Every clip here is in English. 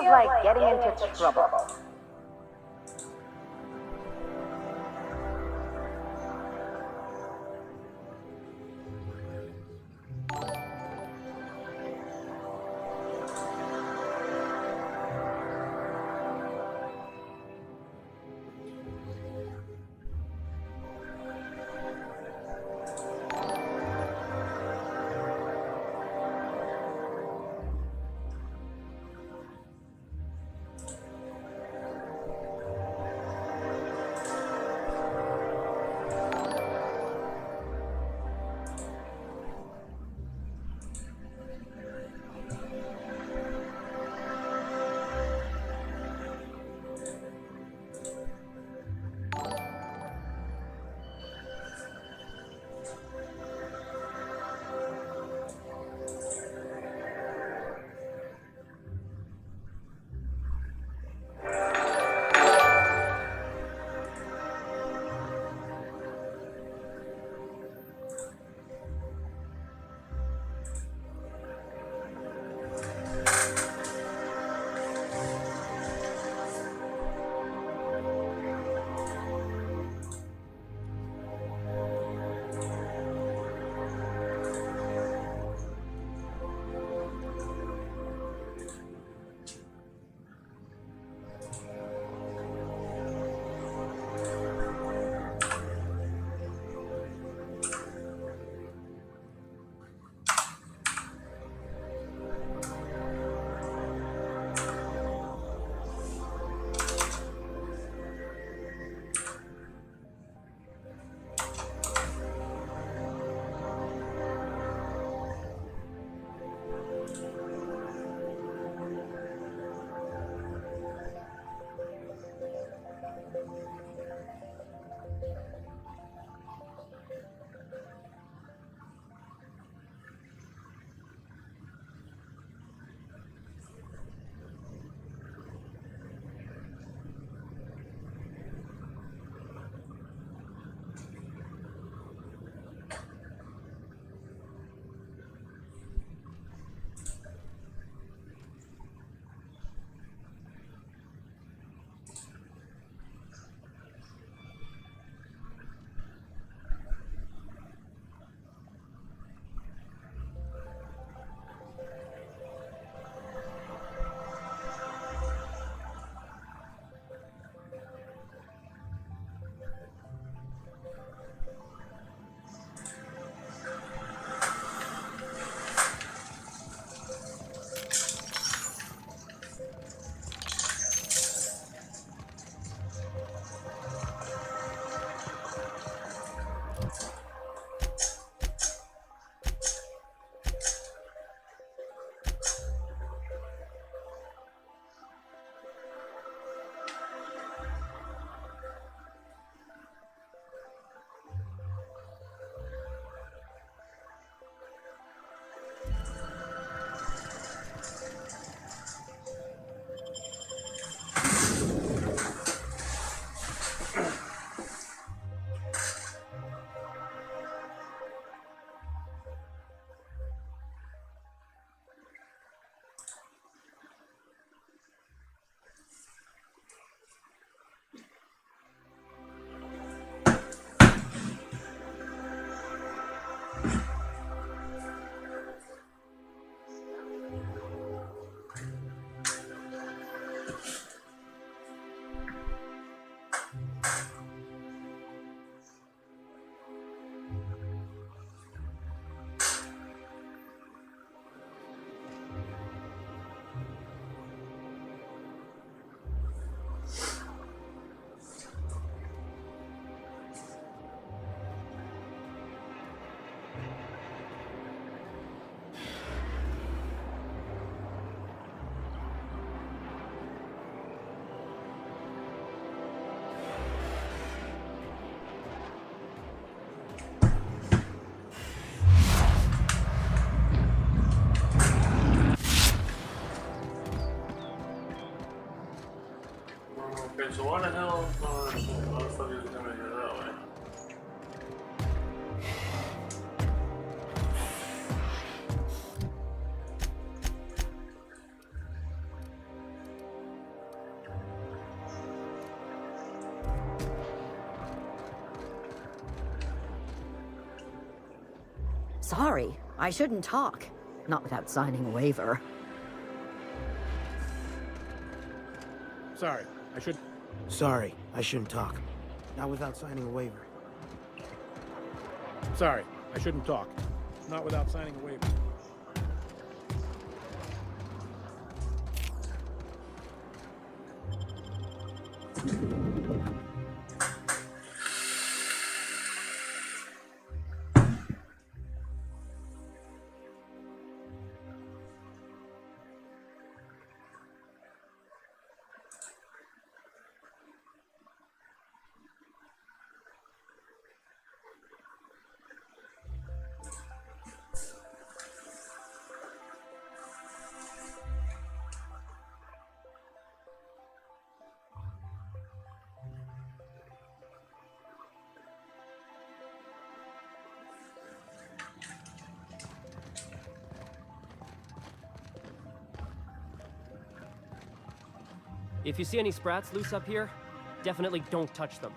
feels like getting into trouble. Sorry, I shouldn't talk. Not without signing a waiver. Sorry, I shouldn't talk. Not without signing a waiver. Sorry, I shouldn't talk. Not without signing a waiver. If you see any sprats loose up here, definitely don't touch them.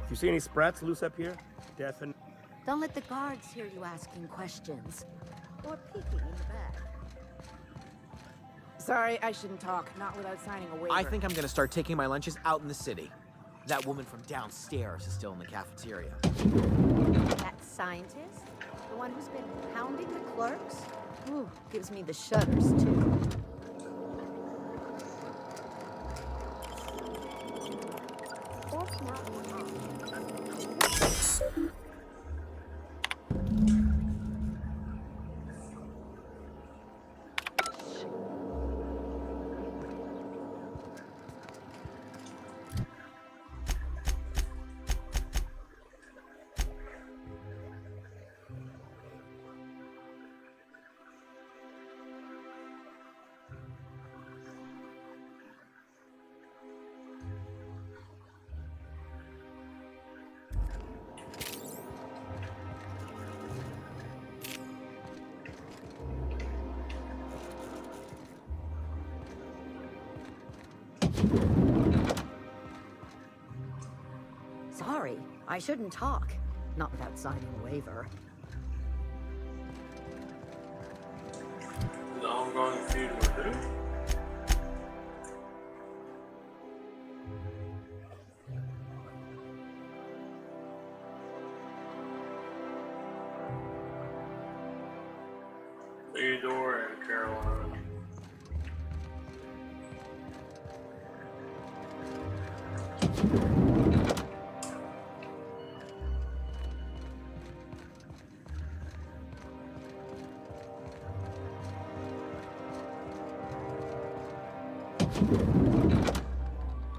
If you see any sprats loose up here, Don't let the guards hear you asking questions. Or peeking in the back. Sorry, I shouldn't talk. Not without signing a waiver. I think I'm gonna start taking my lunches out in the city. That woman from downstairs is still in the cafeteria. That scientist? The one who's been pounding the clerks? Ooh, gives me the shudders, too. Sorry, I shouldn't talk. Not without signing a waiver. The ongoing feud with who? Theodore and Caroline.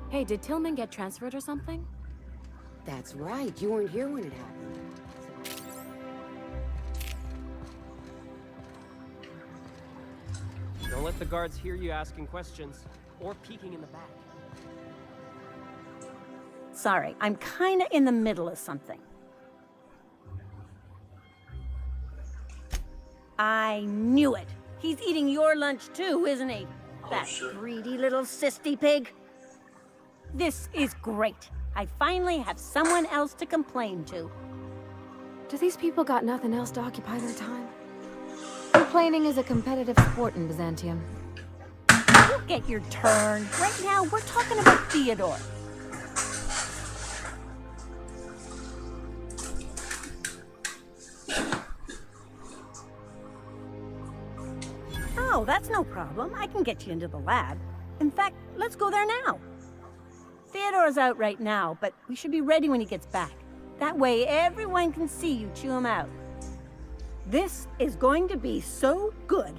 Hey, did Tillman get transferred or something? That's right, you weren't here when it happened. Don't let the guards hear you asking questions or peeking in the back. Sorry, I'm kinda in the middle of something. I knew it. He's eating your lunch too, isn't he? That greedy little cysty pig. This is great. I finally have someone else to complain to. Do these people got nothing else to occupy their time? Complaining is a competitive sport in Byzantium. You'll get your turn. Right now, we're talking about Theodore. Oh, that's no problem. I can get you into the lab. In fact, let's go there now. Theodore's out right now, but we should be ready when he gets back. That way, everyone can see you chew him out. This is going to be so good.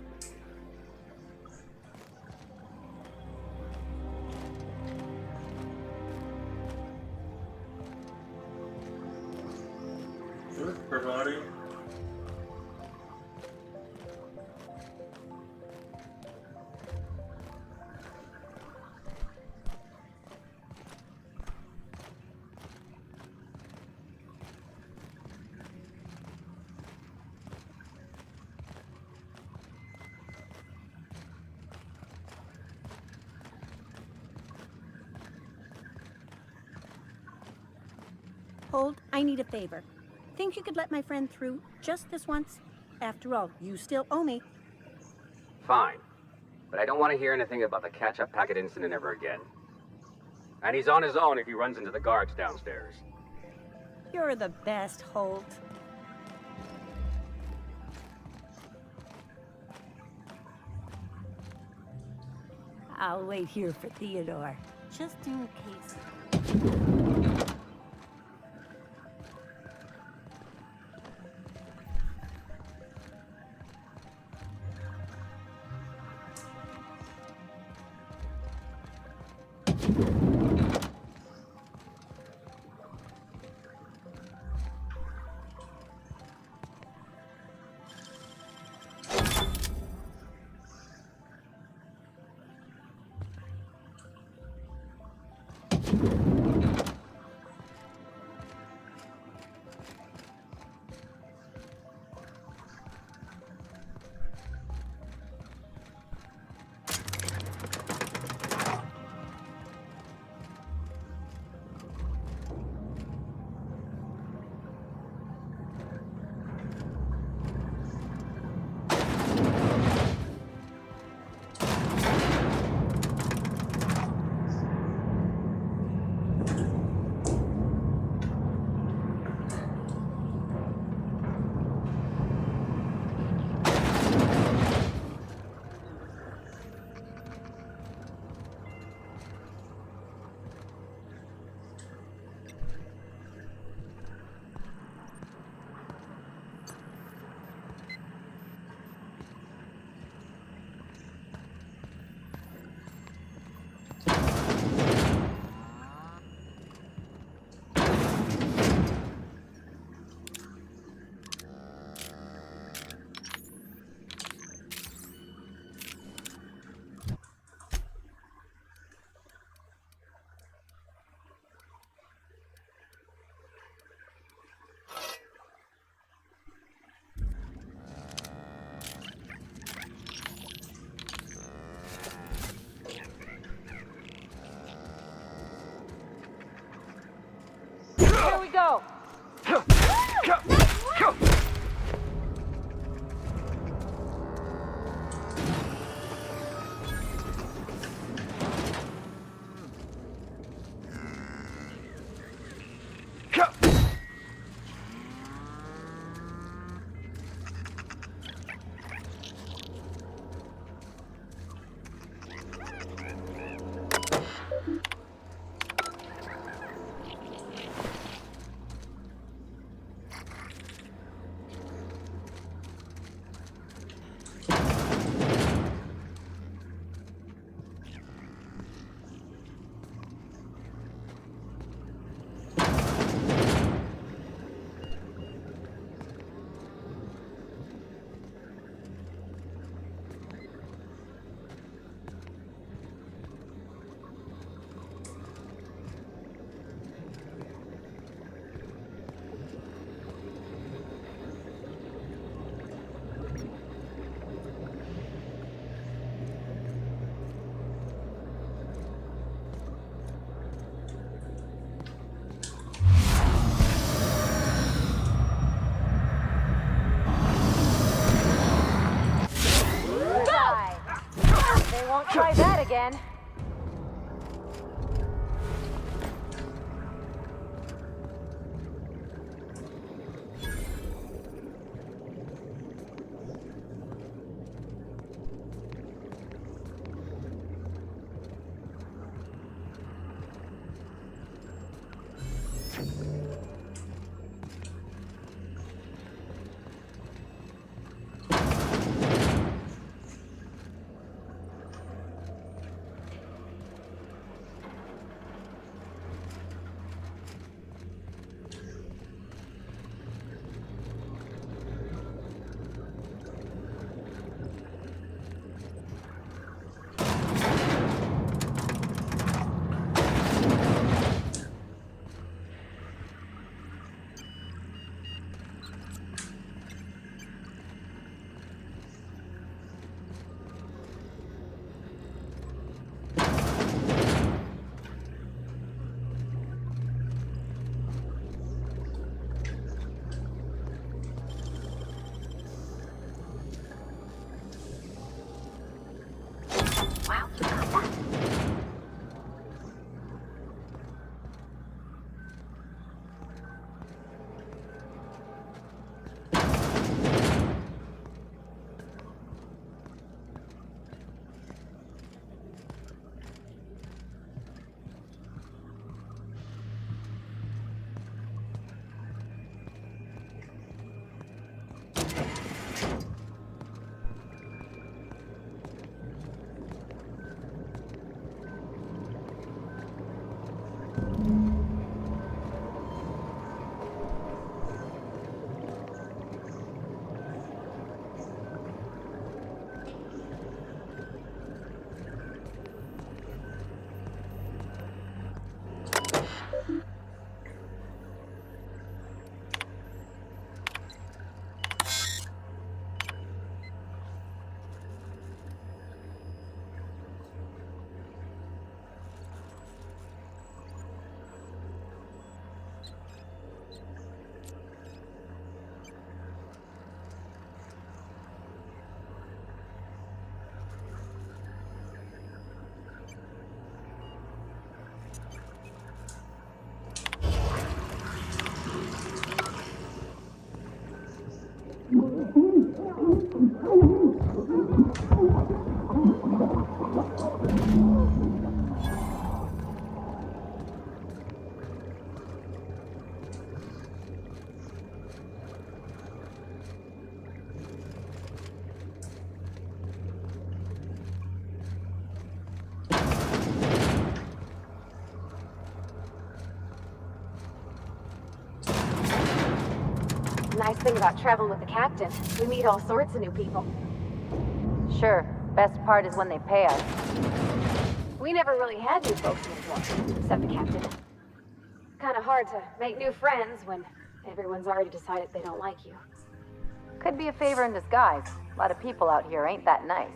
Providing. Hold, I need a favor. Think you could let my friend through just this once? After all, you still owe me. Fine. But I don't want to hear anything about the catch-up packet incident ever again. And he's on his own if he runs into the guards downstairs. You're the best, Holt. I'll wait here for Theodore, just in case. Here we go! They won't try that again. Nice thing about traveling with the captain. We meet all sorts of new people. Sure. Best part is when they pay us. We never really had new folks in this war, except the captain. Kinda hard to make new friends when everyone's already decided they don't like you. Could be a favor in disguise. A lot of people out here ain't that nice.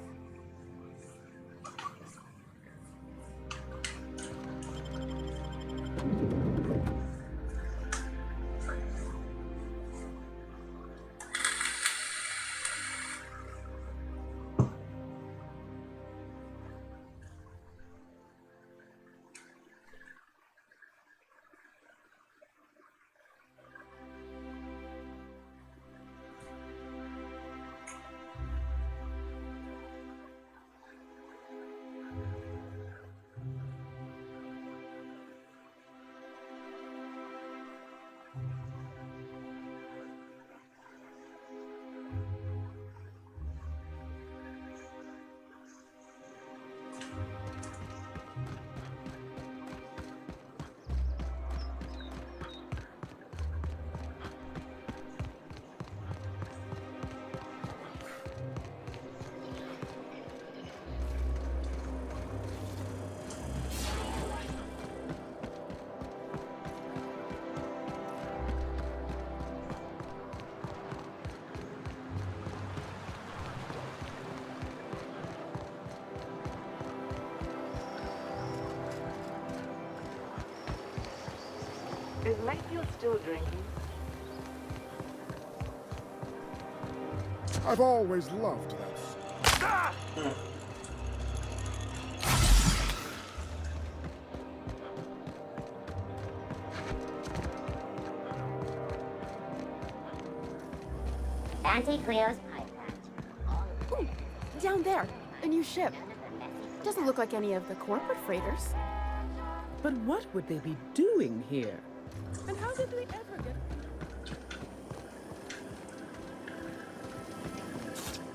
Is Mayfield still drinking? I've always loved that. Auntie Cleo's pipe patch. Ooh, down there, a new ship. Doesn't look like any of the corporate freighters. But what would they be doing here? And how did we ever get...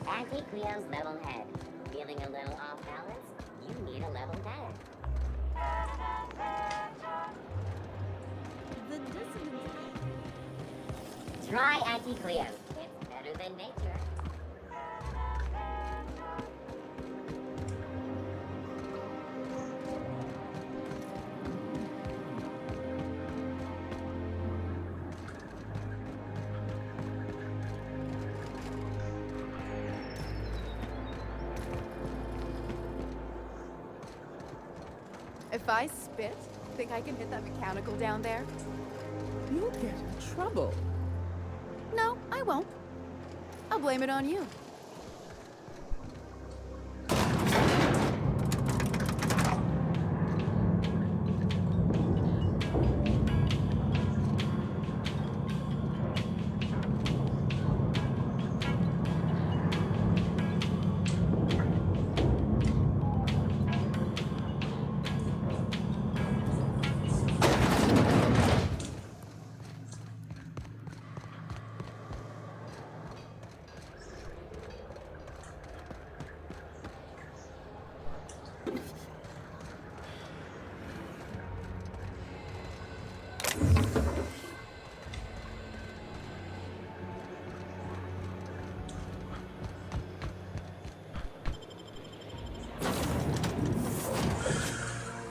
Auntie Cleo's level head. Feeling a little off balance? You need a level head. The dissonance. Try Auntie Cleo. It's better than nature. If I spit, think I can hit that mechanical down there? You'll get in trouble. No, I won't. I'll blame it on you.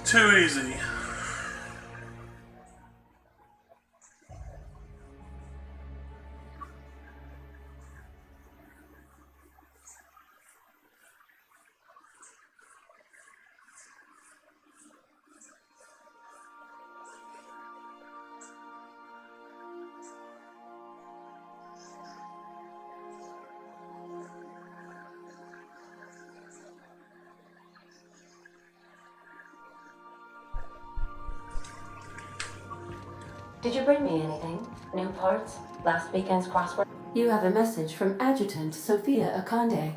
Too easy. Did you bring me anything? New parts? Last weekend's crossword? You have a message from Adjutant Sophia Akande.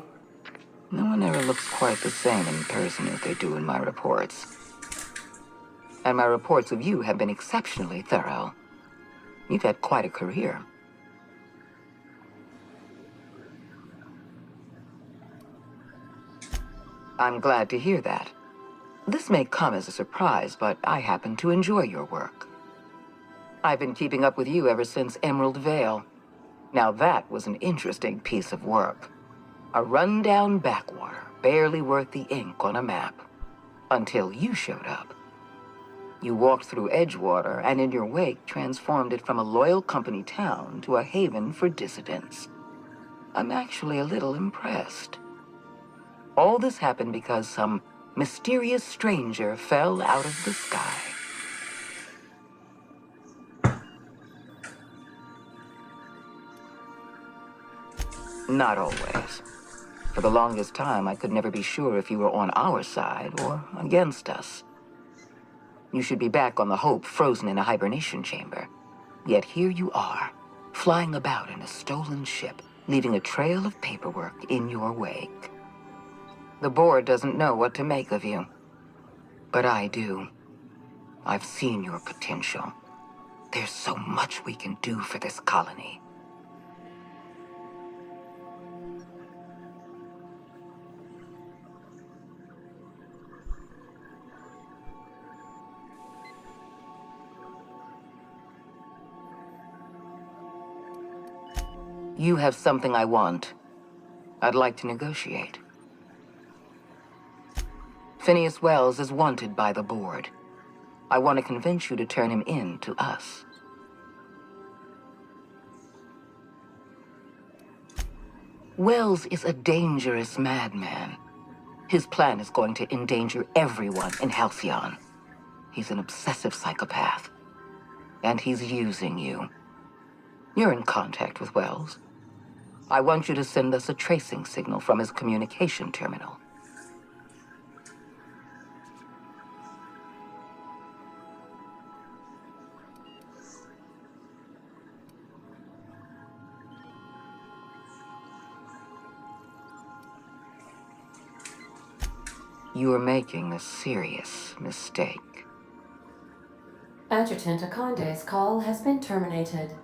No one ever looks quite the same in person as they do in my reports. And my reports of you have been exceptionally thorough. You've had quite a career. I'm glad to hear that. This may come as a surprise, but I happen to enjoy your work. I've been keeping up with you ever since Emerald Vale. Now that was an interesting piece of work. A run-down backwater, barely worth the ink on a map. Until you showed up. You walked through Edgewater, and in your wake transformed it from a loyal company town to a haven for dissidents. I'm actually a little impressed. All this happened because some mysterious stranger fell out of the sky. Not always. For the longest time, I could never be sure if you were on our side or against us. You should be back on the Hope, frozen in a hibernation chamber. Yet here you are, flying about in a stolen ship, leaving a trail of paperwork in your wake. The board doesn't know what to make of you. But I do. I've seen your potential. There's so much we can do for this colony. You have something I want. I'd like to negotiate. Phineas Wells is wanted by the board. I want to convince you to turn him in to us. Wells is a dangerous madman. His plan is going to endanger everyone in Halcyon. He's an obsessive psychopath. And he's using you. You're in contact with Wells. I want you to send us a tracing signal from his communication terminal. You are making a serious mistake. Adjutant Akande's call has been terminated.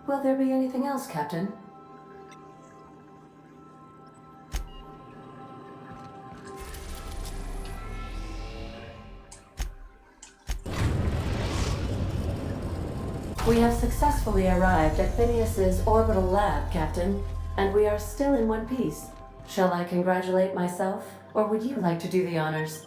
Will there be anything else, Captain? We have successfully arrived at Phineas's orbital lab, Captain, and we are still in one piece. Shall I congratulate myself, or would you like to do the honors?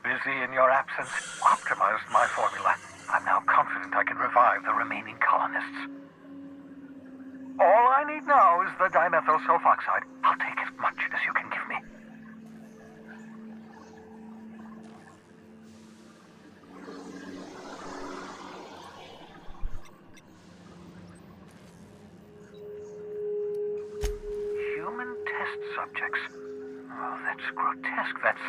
Busy in your absence, optimized my formula. I'm now confident I can revive the remaining colonists. All I need now is the dimethyl sulfoxide. I'll take as much as you can give me. Human test subjects. Oh, that's grotesque. That's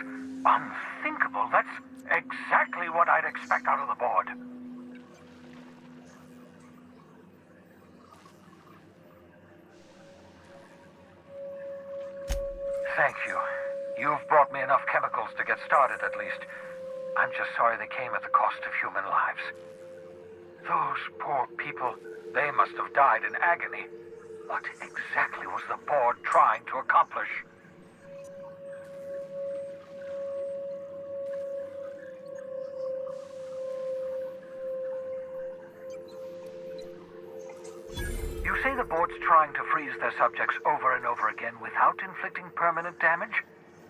unthinkable. That's exactly what I'd expect out of the board. Thank you. You've brought me enough chemicals to get started, at least. I'm just sorry they came at the cost of human lives. Those poor people, they must have died in agony. What exactly was the board trying to accomplish? the board's trying to freeze their subjects over and over again without inflicting permanent damage?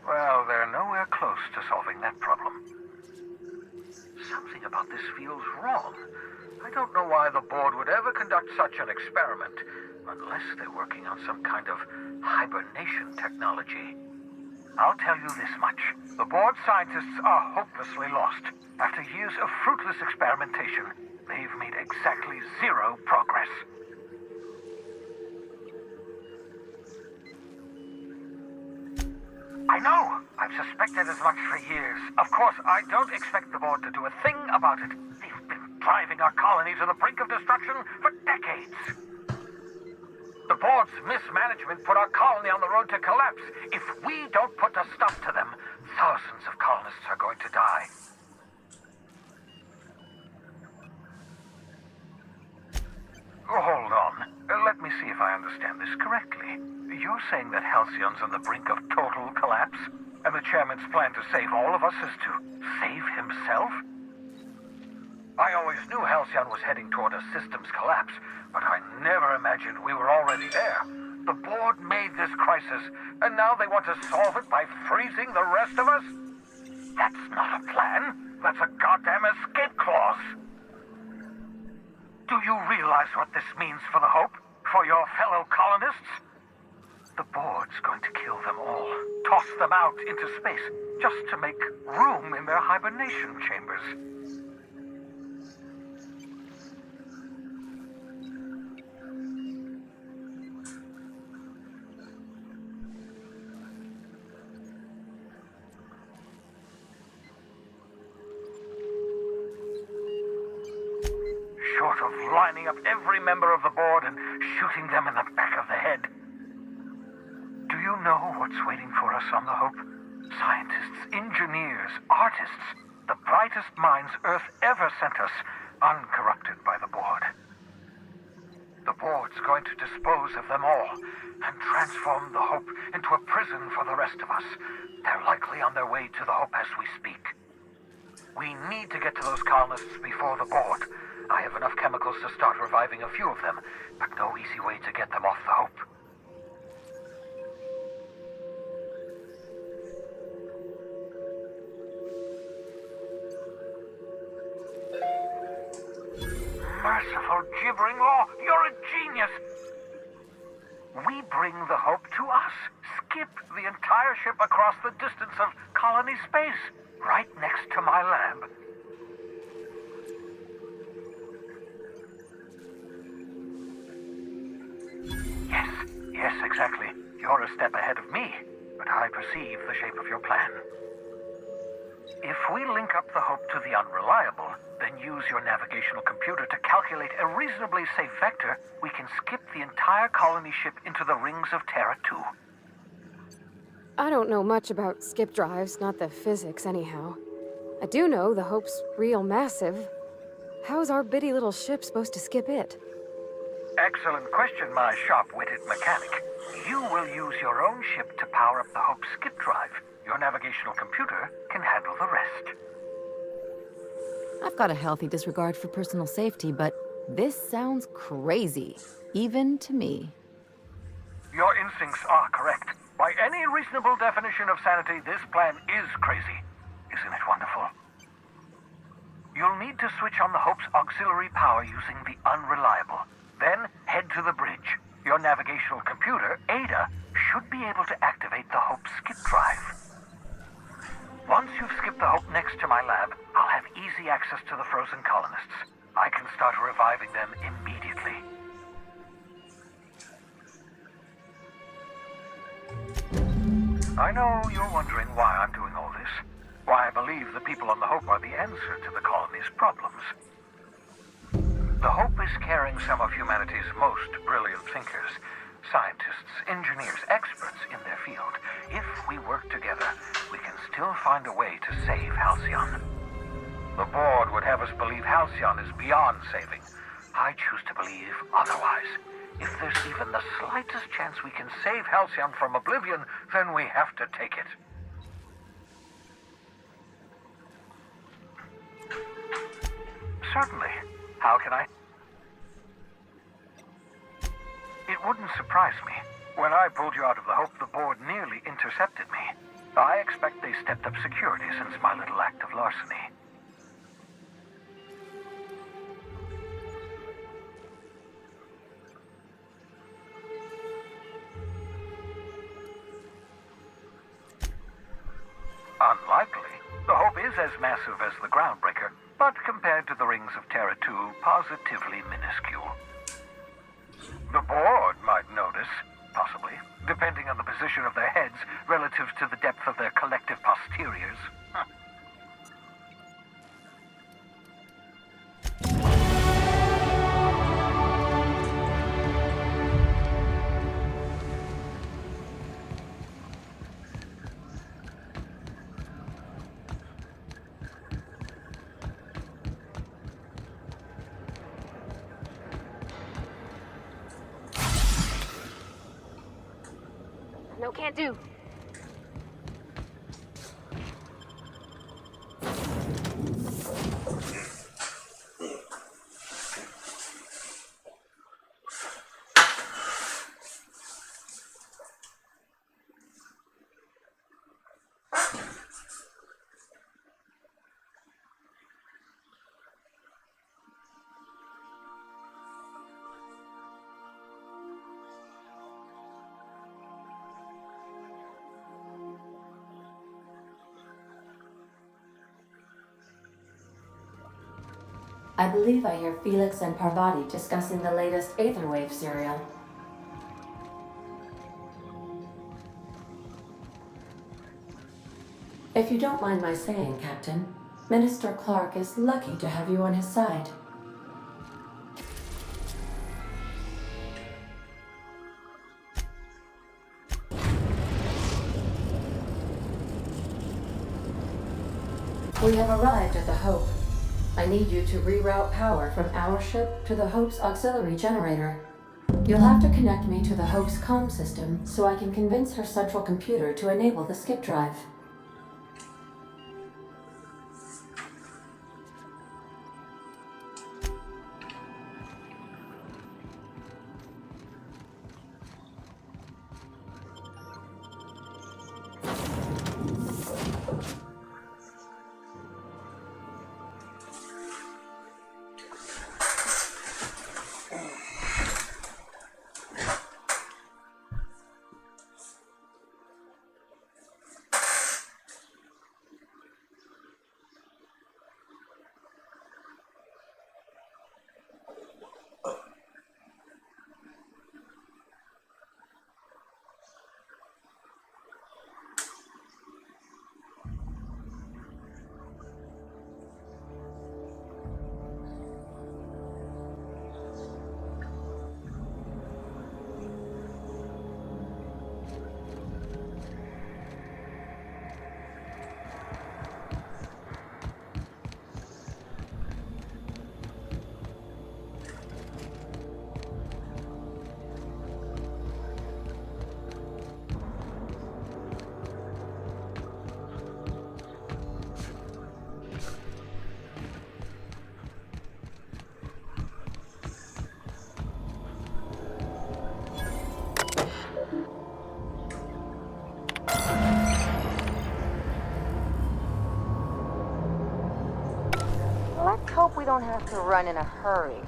Well, they're nowhere close to solving that problem. Something about this feels wrong. I don't know why the board would ever conduct such an experiment, unless they're working on some kind of hibernation technology. I'll tell you this much. The board scientists are hopelessly lost. After years of fruitless experimentation, they've made exactly zero progress. I know! I've suspected as much for years. Of course, I don't expect the board to do a thing about it. They've been driving our colony to the brink of destruction for decades. The board's mismanagement put our colony on the road to collapse. If we don't put a stop to them, thousands of colonists are going to die. Hold on. Let me see if I understand this correctly. You're saying that Halcyon's on the brink of total collapse? And the chairman's plan to save all of us is to save himself? I always knew Halcyon was heading toward a systems collapse, but I never imagined we were already there. The board made this crisis, and now they want to solve it by freezing the rest of us? That's not a plan. That's a goddamn escape clause. Do you realize what this means for the Hope? For your fellow colonists? The board's going to kill them all, toss them out into space, just to make room in their hibernation chambers. Short of lining up every member of the board and shooting them in the back of the head. Do you know what's waiting for us on the Hope? Scientists, engineers, artists, the brightest minds Earth ever sent us, uncorrupted by the board. The board's going to dispose of them all and transform the Hope into a prison for the rest of us. They're likely on their way to the Hope as we speak. We need to get to those colonists before the board. I have enough chemicals to start reviving a few of them, but no easy way to get them off the Hope. Merciful gibbering law, you're a genius! We bring the Hope to us. Skip the entire ship across the distance of colony space, right next to my lab. Yes, exactly. You're a step ahead of me, but I perceive the shape of your plan. If we link up the Hope to the Unreliable, then use your navigational computer to calculate a reasonably safe vector, we can skip the entire colony ship into the rings of Terra 2. I don't know much about skip drives, not the physics anyhow. I do know the Hope's real massive. How's our bitty little ship supposed to skip it? Excellent question, my sharp-witted mechanic. You will use your own ship to power up the Hope's skip drive. Your navigational computer can handle the rest. I've got a healthy disregard for personal safety, but this sounds crazy, even to me. Your instincts are correct. By any reasonable definition of sanity, this plan is crazy. Isn't it wonderful? You'll need to switch on the Hope's auxiliary power using the Unreliable. Then head to the bridge. Your navigational computer, Ada, should be able to activate the Hope skip drive. Once you've skipped the Hope next to my lab, I'll have easy access to the frozen colonists. I can start reviving them immediately. I know you're wondering why I'm doing all this. Why I believe the people on the Hope are the answer to the colony's problems. The Hope is carrying some of humanity's most brilliant thinkers, scientists, engineers, experts in their field. If we work together, we can still find a way to save Halcyon. The board would have us believe Halcyon is beyond saving. I choose to believe otherwise. If there's even the slightest chance we can save Halcyon from oblivion, then we have to take it. Certainly. How can I? surprised me. When I pulled you out of the Hope, the board nearly intercepted me. I expect they stepped up security since my little act of larceny. Unlikely. The Hope is as massive as the Groundbreaker, but compared to the Rings of Terra 2, positively minuscule. The board might notice, possibly, depending on the position of their heads relative to the depth of their collective posteriors. No, can't do. I believe I hear Felix and Parvati discussing the latest Aetherwave serial. If you don't mind my saying, Captain, Minister Clark is lucky to have you on his side. We have arrived at the Hope. I need you to reroute power from our ship to the Hope's auxiliary generator. You'll have to connect me to the Hope's comm system so I can convince her central computer to enable the skip drive. Let's hope we don't have to run in a hurry.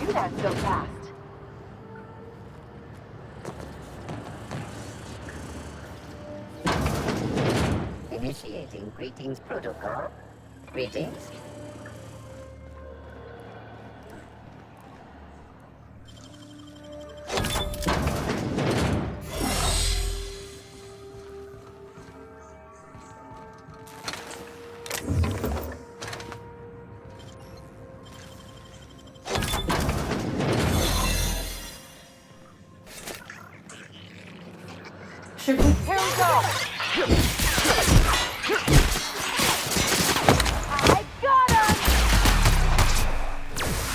do that so fast? Initiating greetings protocol. Greetings. Should we? Here we go! I got him!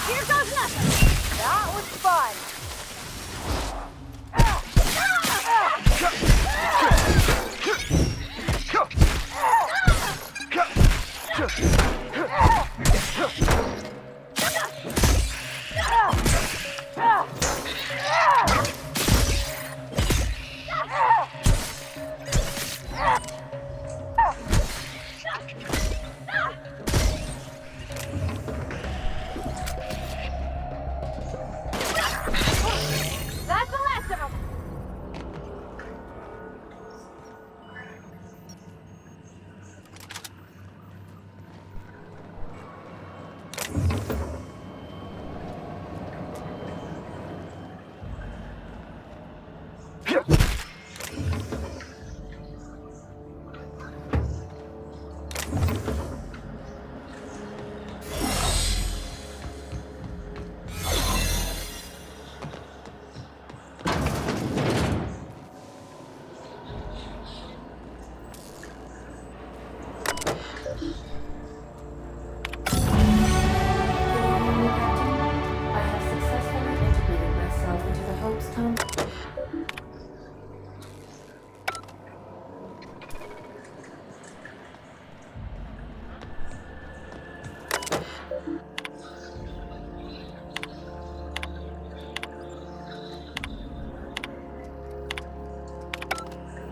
Here goes nothing! That was fun! That's the last of them! I have successfully integrated myself into the Hope's com.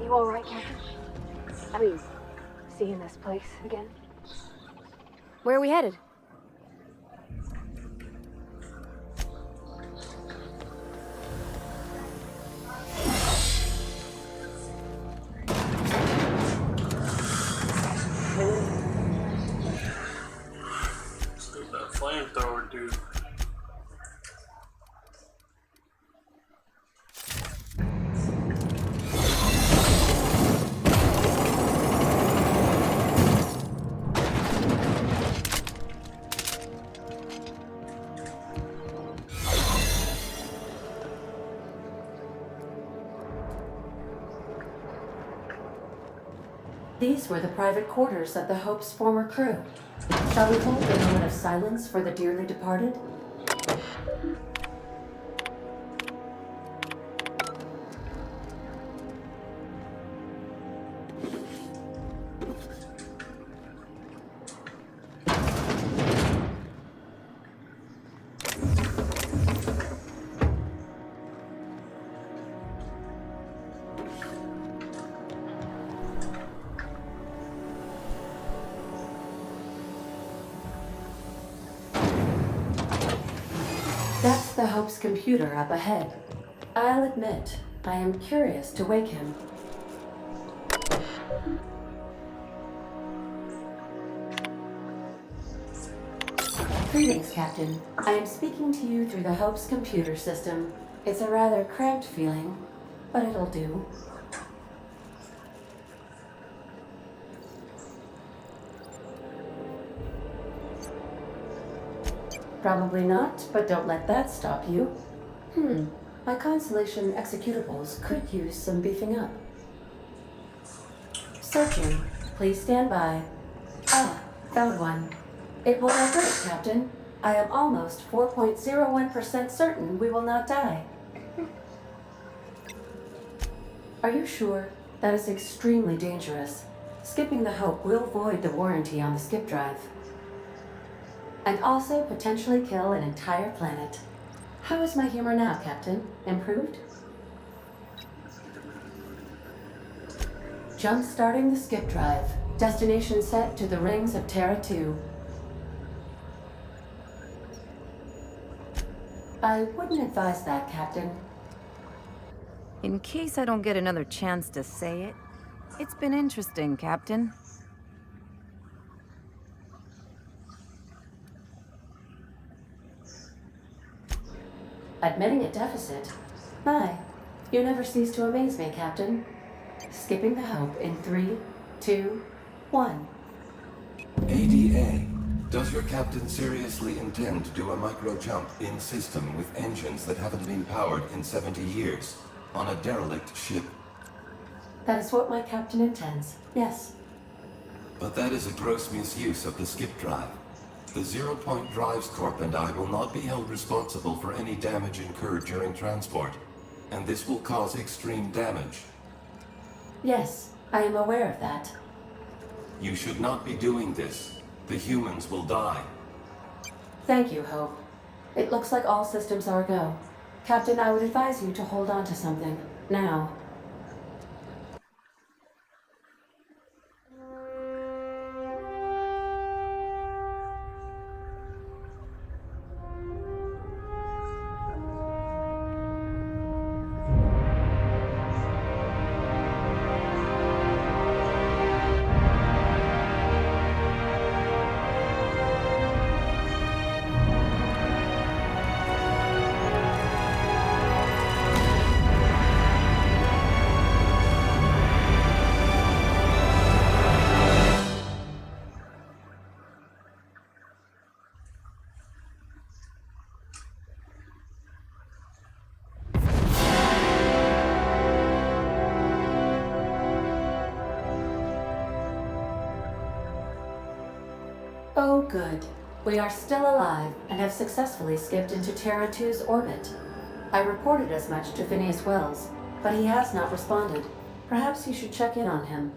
You alright, Captain? I mean, seeing this place again? Where are we headed? There's that flamethrower dude. These were the private quarters of the Hope's former crew. Shall we hold a moment of silence for the dearly departed? That's the Hope's computer up ahead. I'll admit, I am curious to wake him. Greetings, Captain. I am speaking to you through the Hope's computer system. It's a rather cramped feeling, but it'll do. Probably not, but don't let that stop you. My Constellation executables could use some beefing up. Searching. Please stand by. Ah, found one. It will go great, Captain. I am almost 4.01% certain we will not die. Are you sure? That is extremely dangerous. Skipping the Hope will void the warranty on the skip drive. And also potentially kill an entire planet. How is my humor now, Captain? Improved? Jump-starting the skip drive. Destination set to the rings of Terra 2. I wouldn't advise that, Captain. In case I don't get another chance to say it, it's been interesting, Captain. Admitting a deficit? My, you never cease to amaze me, Captain. Skipping the Hope in 3, 2, 1. ADA, does your captain seriously intend to do a micro-jump in system with engines that haven't been powered in 70 years on a derelict ship? That is what my captain intends, yes. But that is a gross misuse of the skip drive. The Zero Point Drives Corp and I will not be held responsible for any damage incurred during transport, and this will cause extreme damage. Yes, I am aware of that. You should not be doing this. The humans will die. Thank you, Hope. It looks like all systems are go. Captain, I would advise you to hold on to something. Now. Oh, good. We are still alive and have successfully skipped into Terra 2's orbit. I reported as much to Phineas Wells, but he has not responded. Perhaps you should check in on him.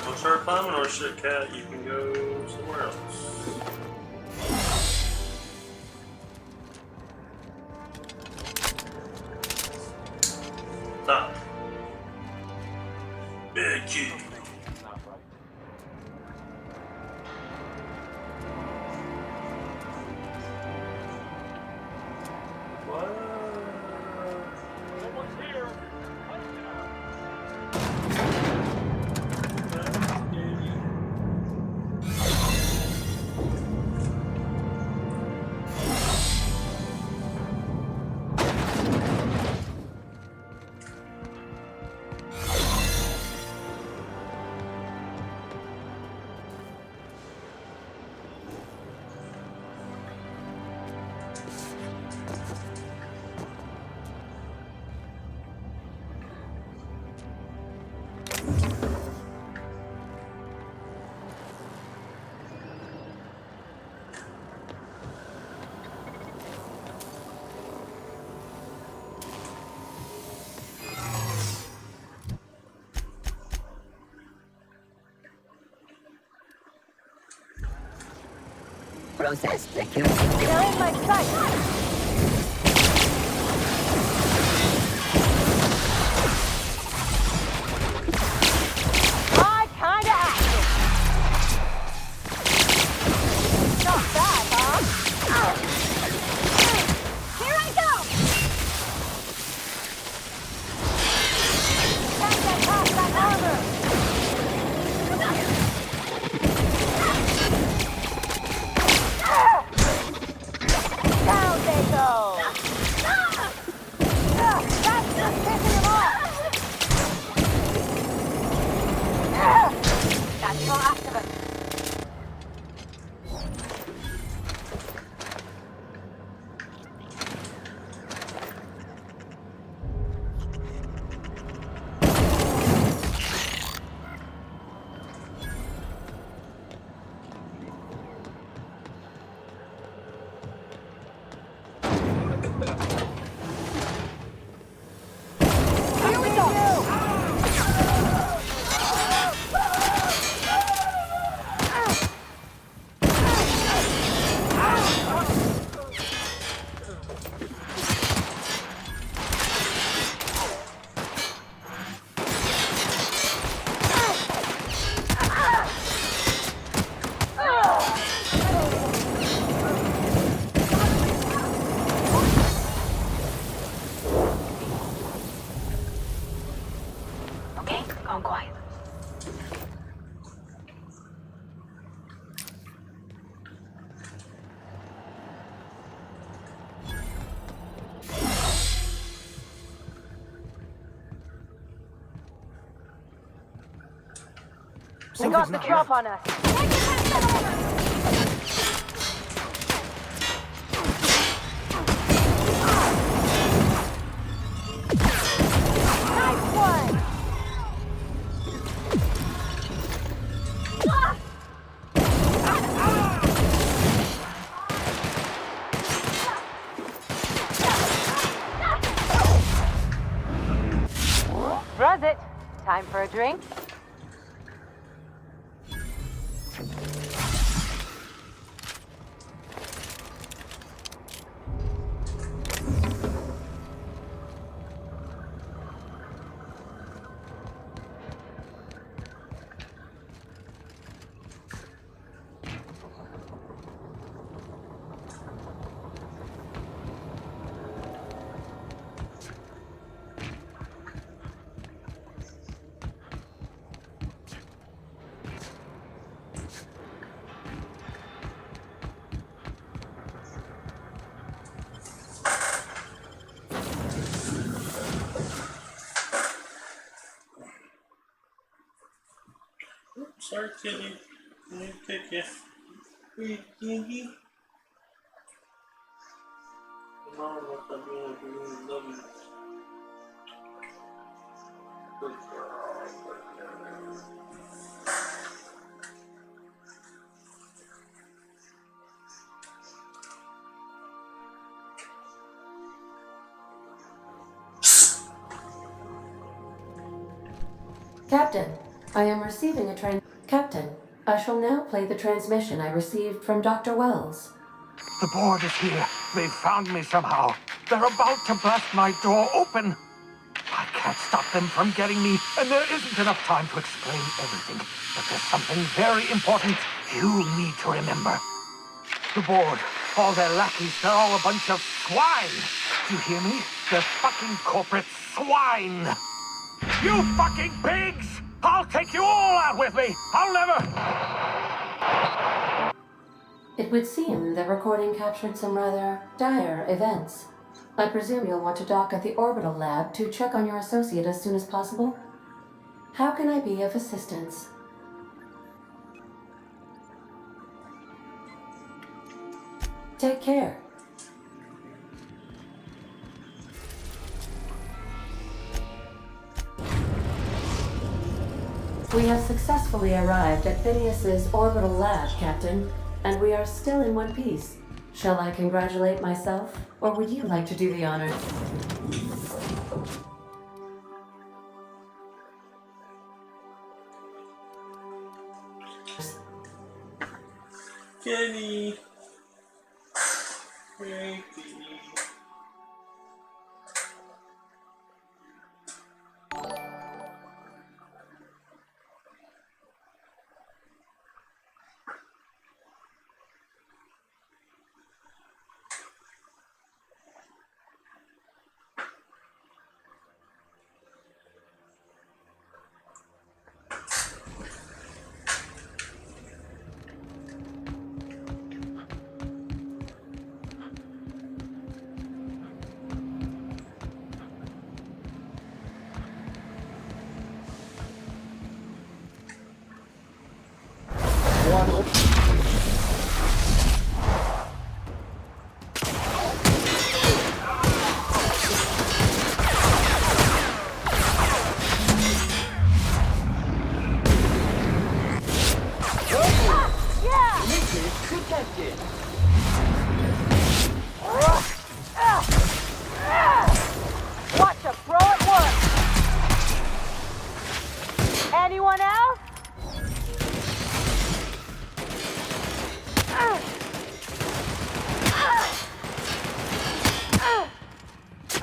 Don't start climbing our shit, cat. You can go somewhere else. Stop. Becky. Process the kill. They're in my sight! Down there! Here we go! Okay, gone quiet. They got the drop on us. Nice one! Ruz it. Time for a drink? Sorry, kitty. Let me pick you. Hey, kitty. Mom, what's up? You love you. Good girl. Good girl. Captain, I am receiving a Captain, I shall now play the transmission I received from Dr. Wells. The board is here. They've found me somehow. They're about to blast my door open. I can't stop them from getting me, and there isn't enough time to explain everything. But there's something very important you need to remember. The board, all their lackeys, they're all a bunch of swine. Do you hear me? They're fucking corporate swine. You fucking pigs! I'll take you all out with me! I'll never... It would seem the recording captured some rather dire events. I presume you'll want to dock at the orbital lab to check on your associate as soon as possible? How can I be of assistance? Take care. We have successfully arrived at Phineas's orbital lab, Captain, and we are still in one piece. Shall I congratulate myself, or would you like to do the honors? Kenny. Hey, kitty. Protected.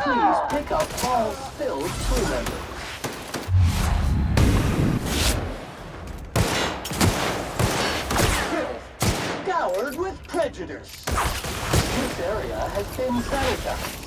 Please pick up all spilled crew members. Filth, scoured with prejudice. This area has been sanitized.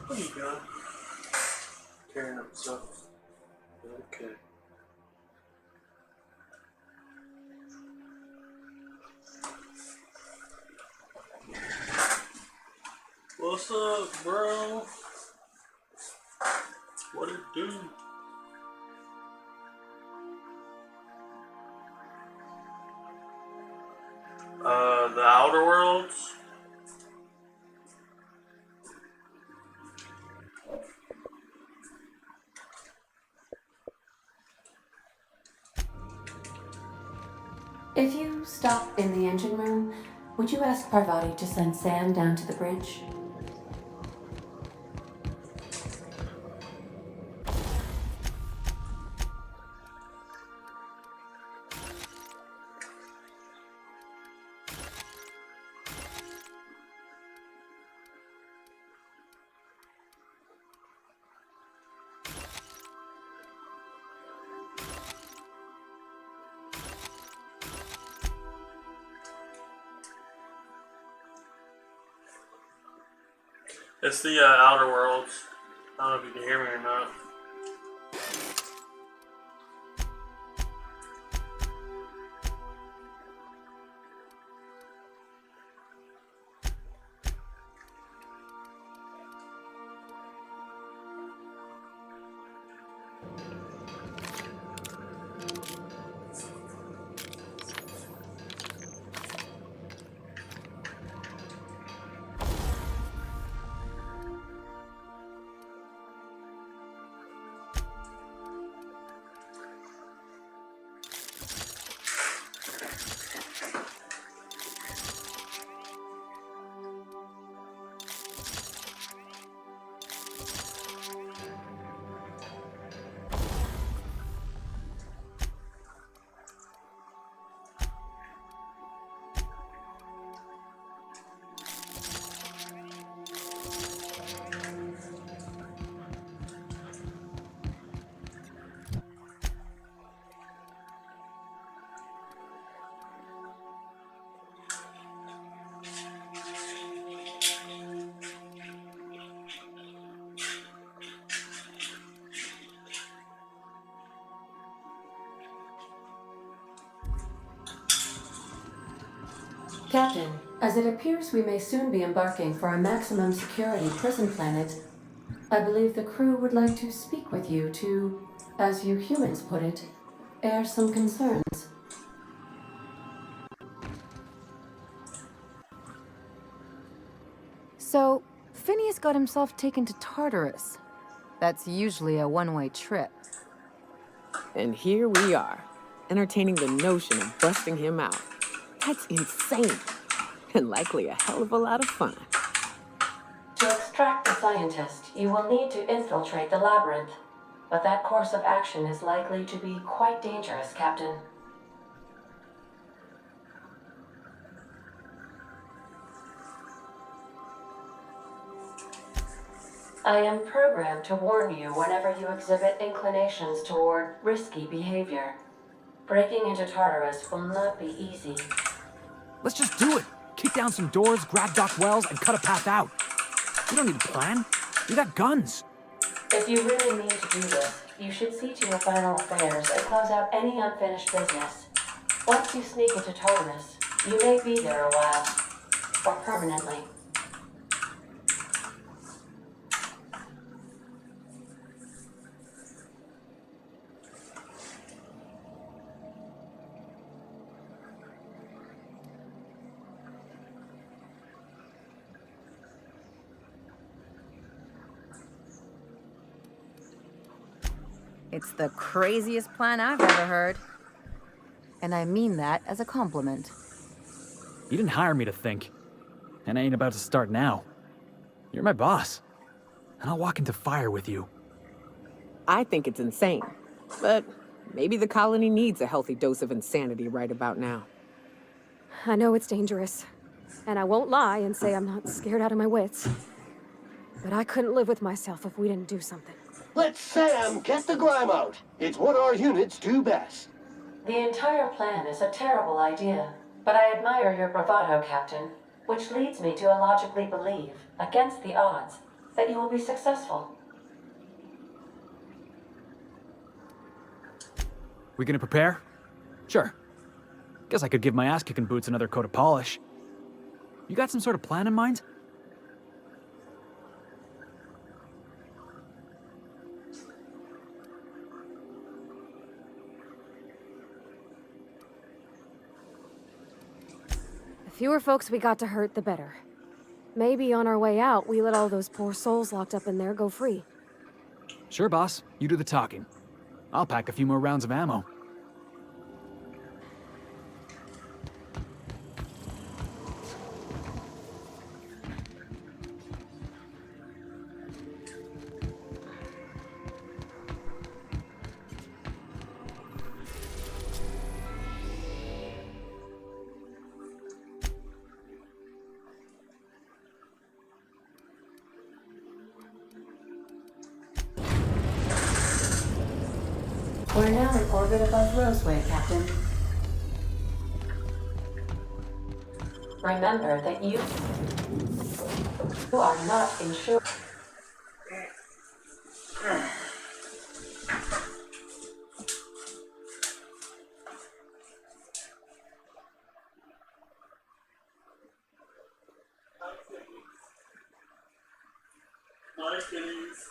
What do you got? Carrying up stuff. Okay. What's up, bro? What it do? The Outer Worlds. If you stop in the engine room, would you ask Parvati to send Sam down to the bridge? It's the Outer Worlds. I don't know if you can hear me or not. Captain, as it appears we may soon be embarking for a maximum security prison planet, I believe the crew would like to speak with you to, as you humans put it, air some concerns. So, Phineas got himself taken to Tartarus. That's usually a one-way trip. And here we are, entertaining the notion of busting him out. That's insane. And likely a hell of a lot of fun. To extract the scientist, you will need to infiltrate the labyrinth. But that course of action is likely to be quite dangerous, Captain. I am programmed to warn you whenever you exhibit inclinations toward risky behavior. Breaking into Tartarus will not be easy. Let's just do it. Kick down some doors, grab Doc Wells, and cut a path out. We don't need a plan. We got guns. If you really mean to do this, you should see to your final affairs and close out any unfinished business. Once you sneak into Tartarus, you may be there a while, or permanently. It's the craziest plan I've ever heard. And I mean that as a compliment. You didn't hire me to think. And I ain't about to start now. You're my boss. And I'll walk into fire with you. I think it's insane. But maybe the colony needs a healthy dose of insanity right about now. I know it's dangerous. And I won't lie and say I'm not scared out of my wits. But I couldn't live with myself if we didn't do something. Let Sam get the grime out. It's what our units do best. The entire plan is a terrible idea, but I admire your bravado, Captain, which leads me to illogically believe, against the odds, that you will be successful. We gonna prepare? Sure. Guess I could give my ass-kicking boots another coat of polish. You got some sort of plan in mind? The fewer folks we got to hurt, the better. Maybe on our way out, we let all those poor souls locked up in there go free. Sure, boss. You do the talking. I'll pack a few more rounds of ammo. We're now in orbit above Roseway, Captain. Remember that you are not insured. Nice kitties.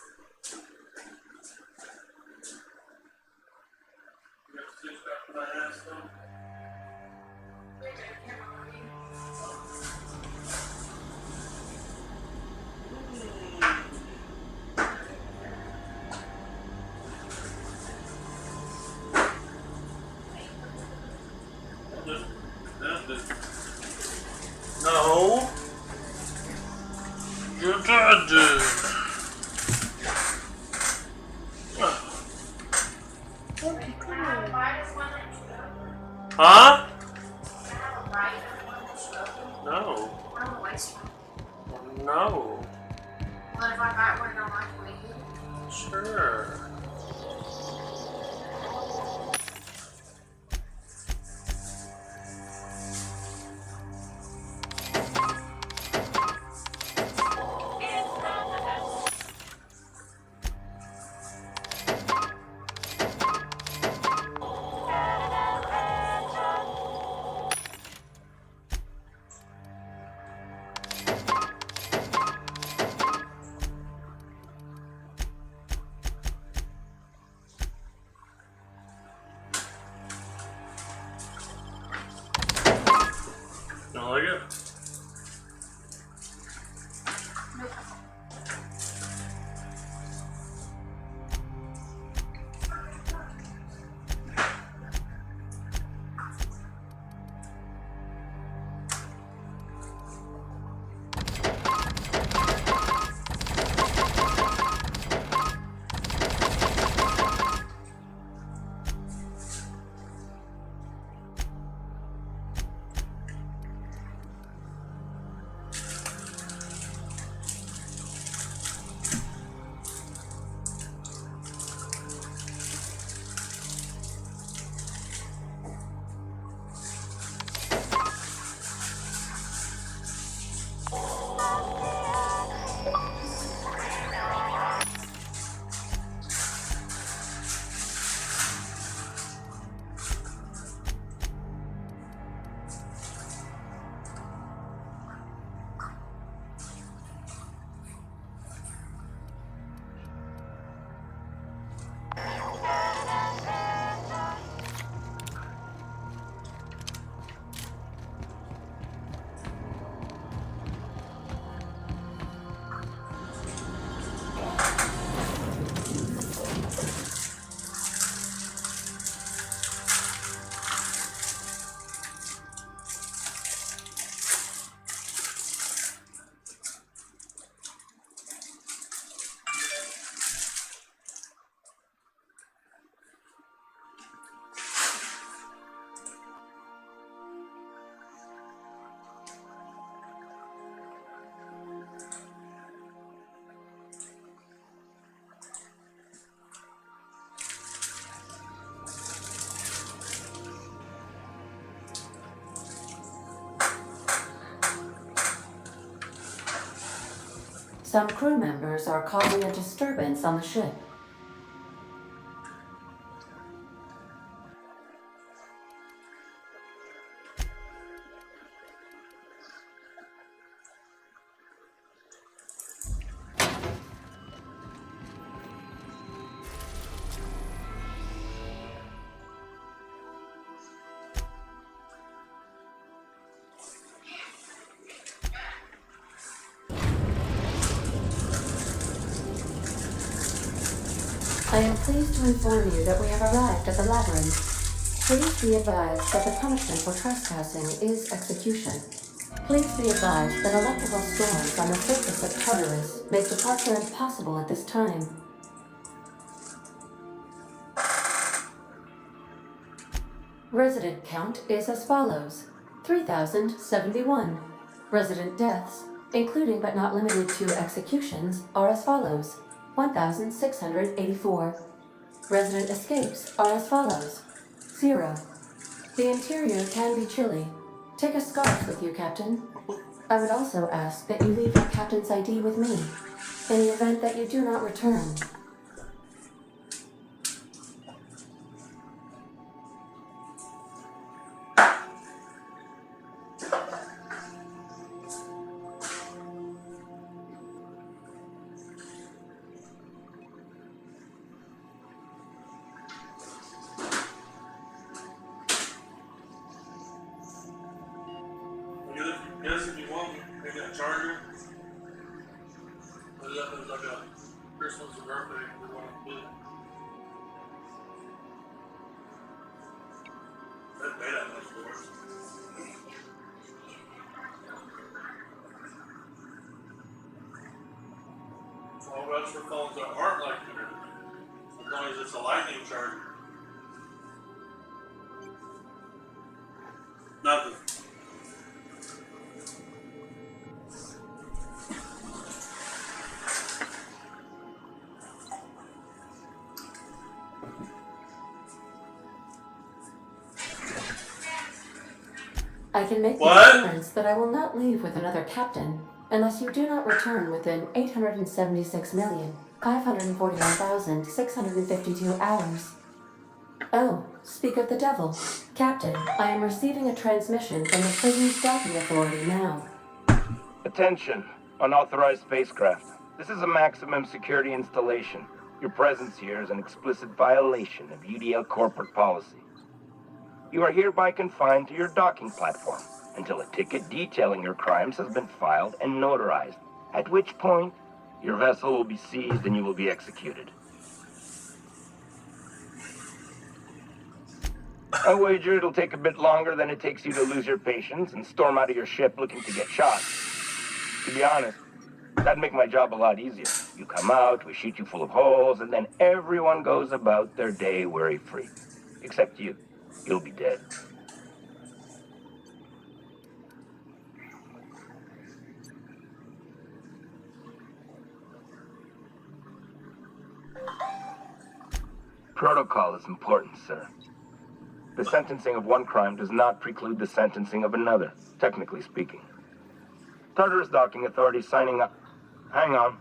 No. You're dead. Huh? No. No. What if I got one on my way here? Sure. Some crew members are causing a disturbance on the ship. I am pleased to inform you that we have arrived at the labyrinth. Please be advised that the punishment for trespassing is execution. Please be advised that electrical storms on the surface of Tartarus make departure impossible at this time. Resident count is as follows: 3,071. Resident deaths, including but not limited to executions, are as follows: 1,684. Resident escapes are as follows: 0. The interior can be chilly. Take a scarf with you, Captain. I would also ask that you leave your Captain's ID with me, in the event that you do not return. Yes, if you want, maybe a charger. But that was like a Christmas or birthday we want to do. That made that much for us. All that's for phones that aren't like yours. As long as it's a lightning charger. Nothing. I can make the assurance that I will not leave with another captain unless you do not return within 876,541,652 hours. Oh, speak of the devil. Captain, I am receiving a transmission from the prison's docking authority now. Attention, unauthorized spacecraft. This is a maximum security installation. Your presence here is an explicit violation of UDL corporate policy. You are hereby confined to your docking platform until a ticket detailing your crimes has been filed and notarized, at which point your vessel will be seized and you will be executed. I wager it'll take a bit longer than it takes you to lose your patience and storm out of your ship looking to get shot. To be honest, that'd make my job a lot easier. You come out, we shoot you full of holes, and then everyone goes about their day worry-free. Except you. You'll be dead. Protocol is important, sir. The sentencing of one crime does not preclude the sentencing of another, technically speaking. Tartarus Docking Authority signing up. Hang on.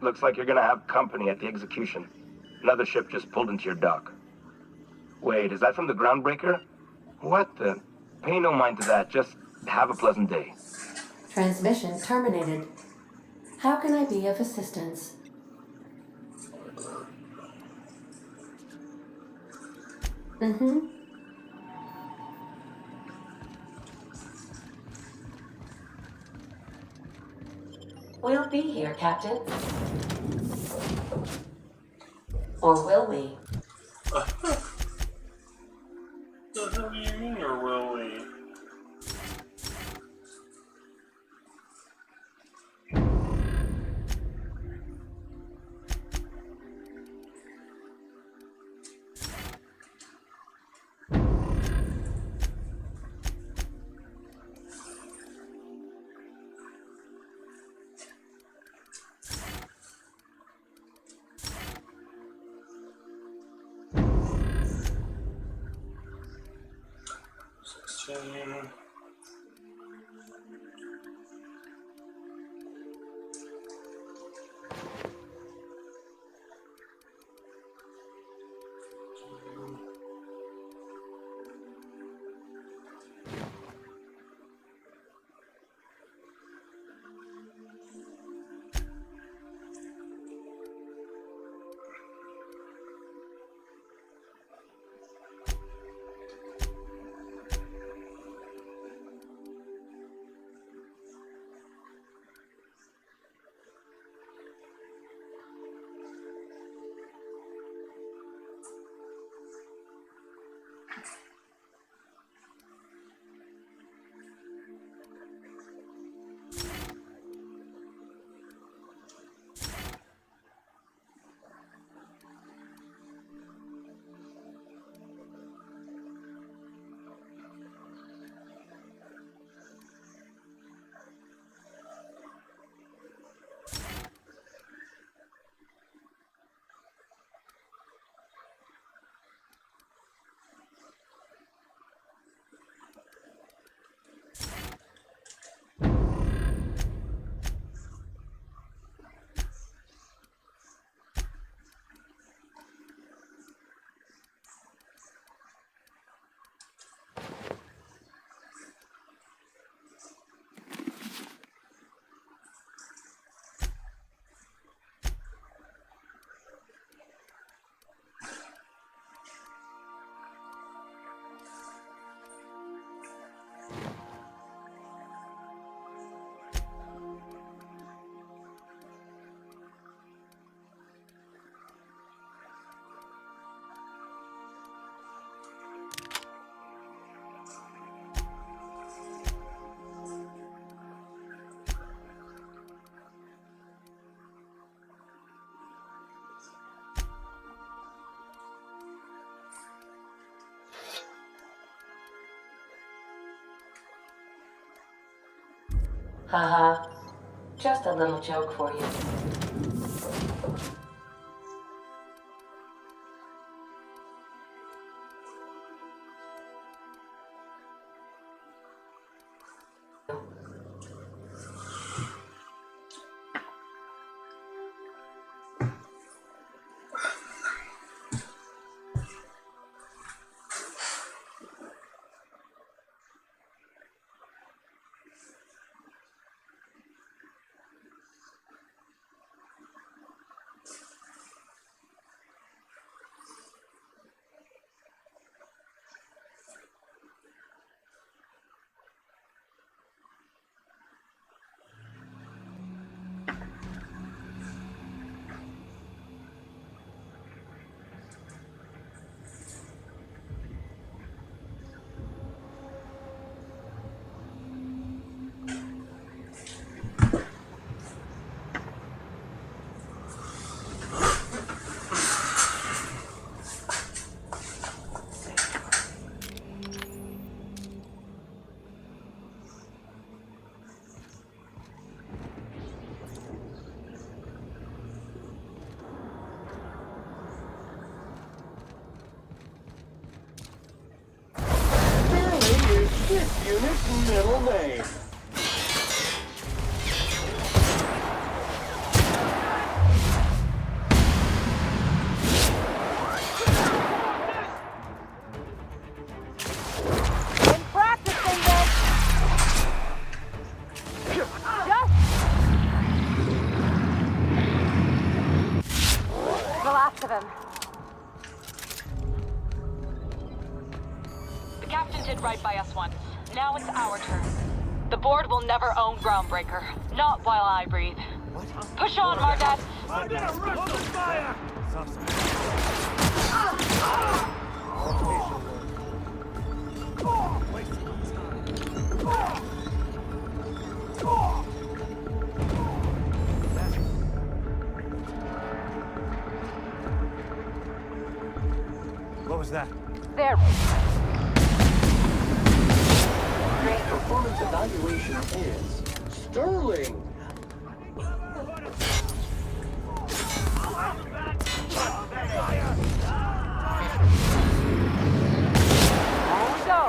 Looks like you're gonna have company at the execution. Another ship just pulled into your dock. Wait, is that from the Groundbreaker? What the? Pay no mind to that, just have a pleasant day. Transmission terminated. How can I be of assistance? We'll be here, Captain. Or will we? What the hell do you mean, or will we? Haha. Just a little joke for you. This unit's middle name. Been practicing this. The last of him. The captain did right by us once. Now it's our turn. The board will never own Groundbreaker. Not while I breathe. Push on, Mardet! I'm gonna rush the fire! What was that? There. Performance evaluation is sterling. Go.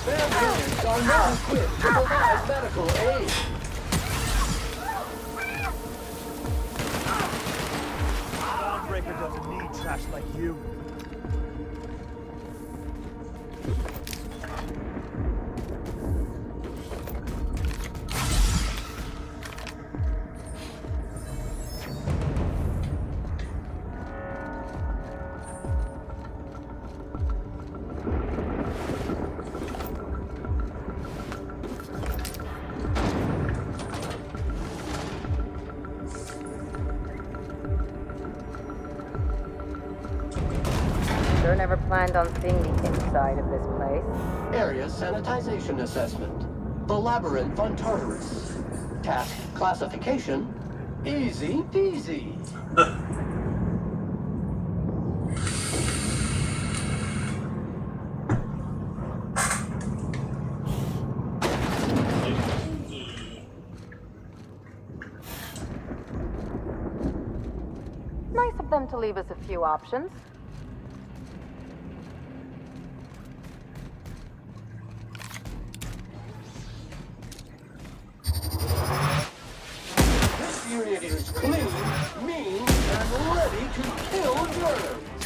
Their units are now equipped to provide medical aid. Groundbreaker doesn't need trash like you. Sure never planned on seeing the inside of this place. Area sanitization assessment. The Labyrinth on Tartarus. Task classification. Easy peasy. Nice of them to leave us a few options. This unit is clean, mean, and ready to kill germs.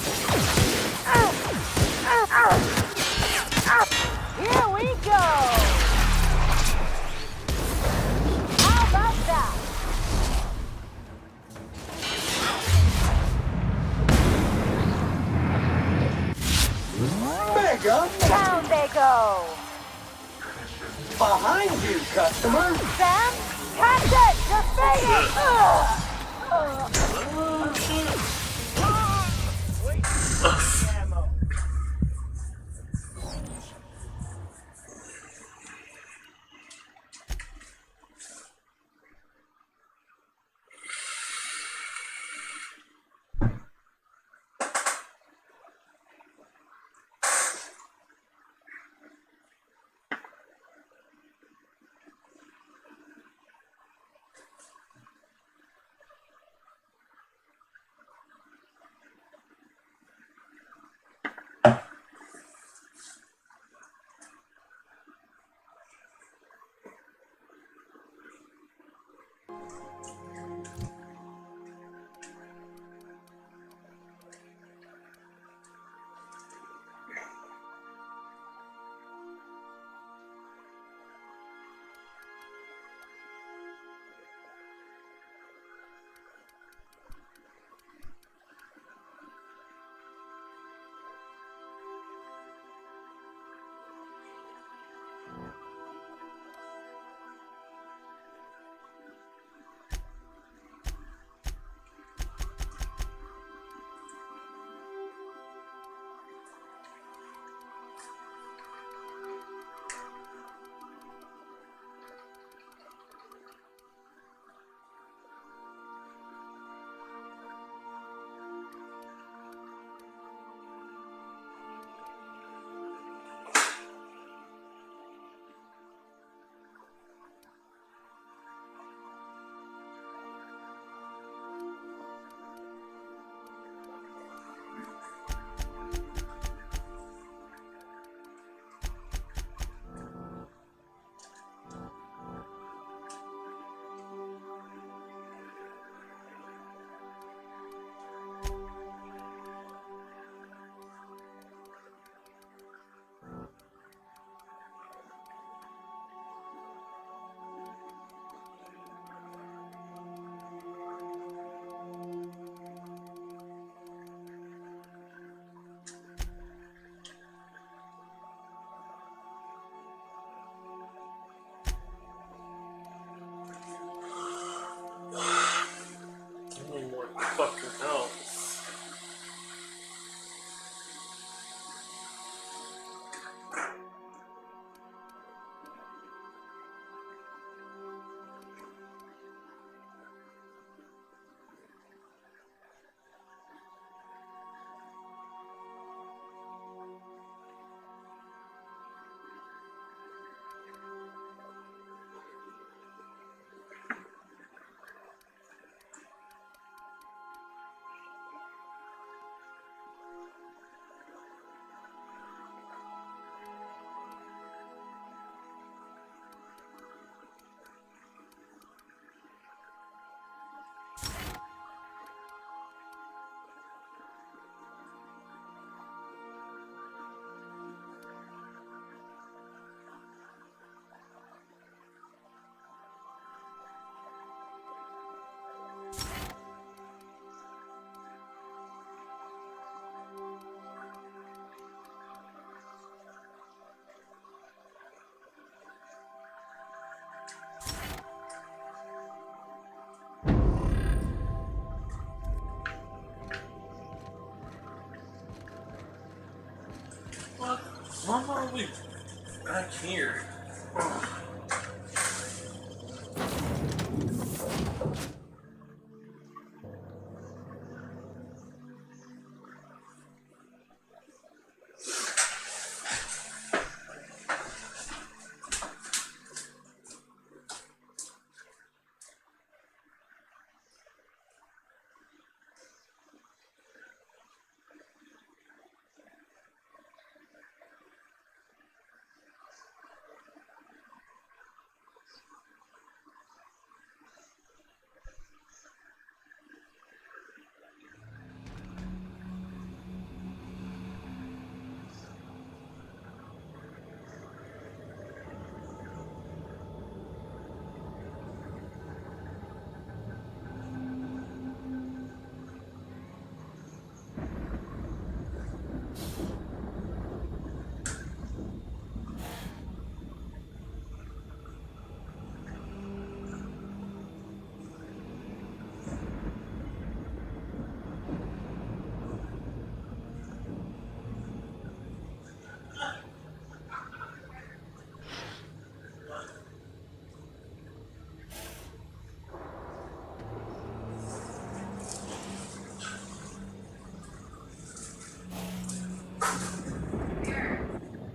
Here we go! How about that? Mega! Down they go! Behind you, customer! Sam, catch it! You're fading! How are we back here?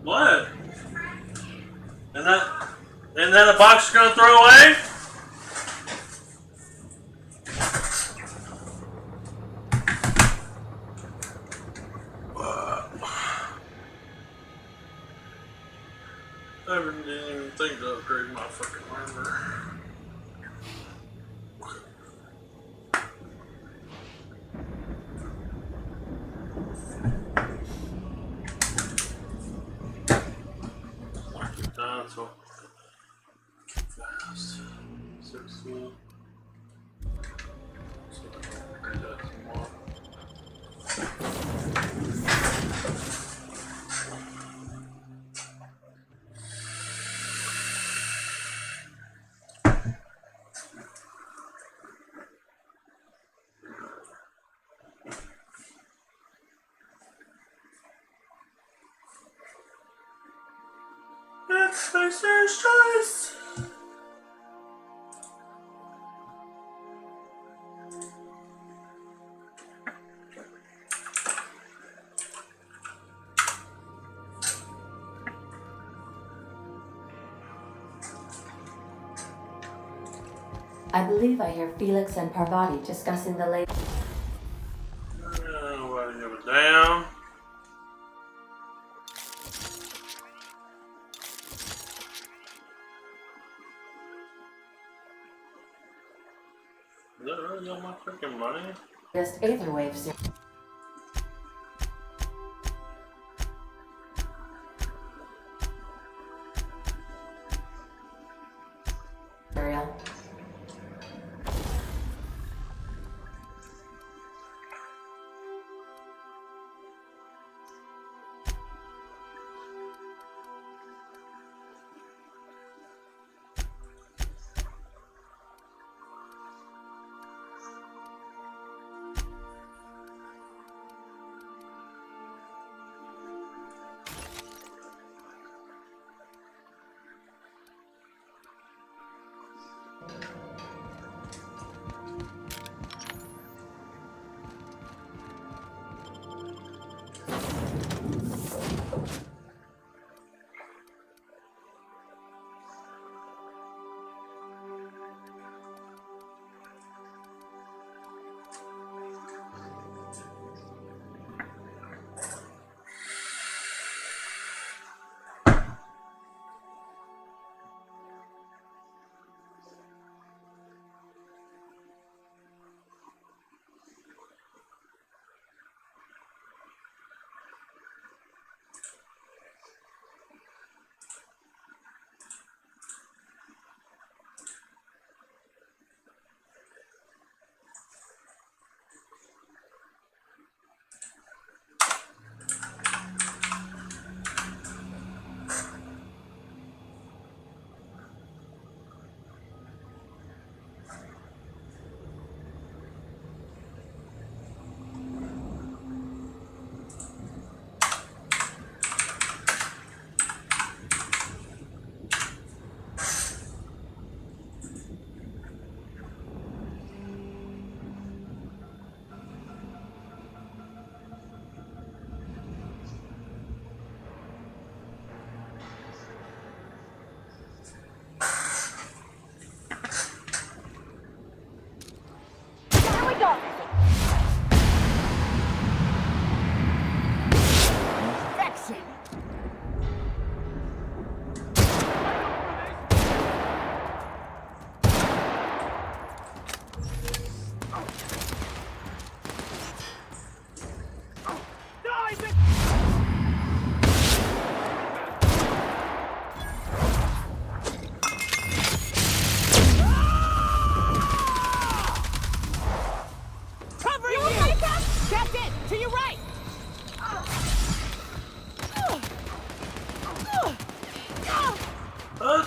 What? And then a box you're gonna throw away? I didn't even think to upgrade my fucking armor. That's all. Fast. 16. So I can do that tomorrow. It's Spacer's choice. I believe I hear Felix and Parvati discussing the latest. Nobody give a damn. Is that really all my freaking money? Just Aetherwave series.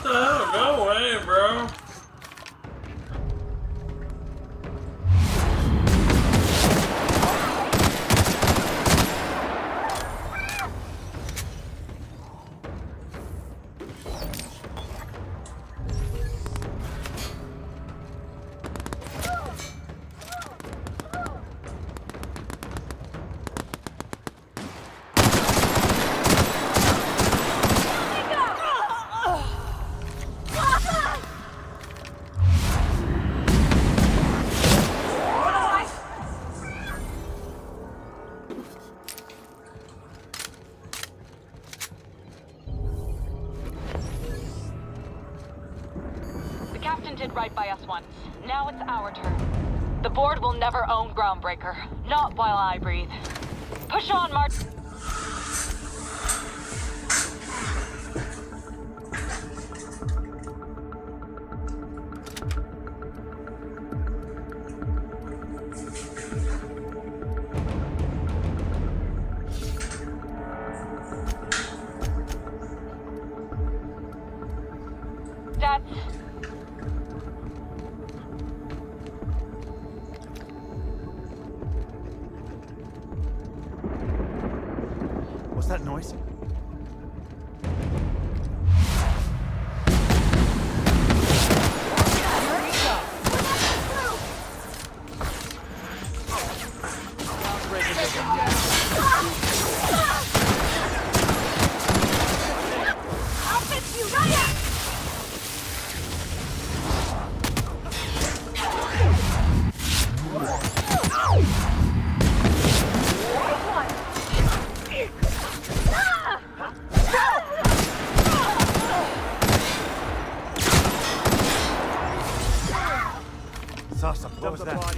the hell? Go away, bro. The captain did right by us once. Now it's our turn. The board will never own Groundbreaker. Not while I breathe. Push on, Mart. That's... What's that noise? I'll fix you right up! Saw something. What was that?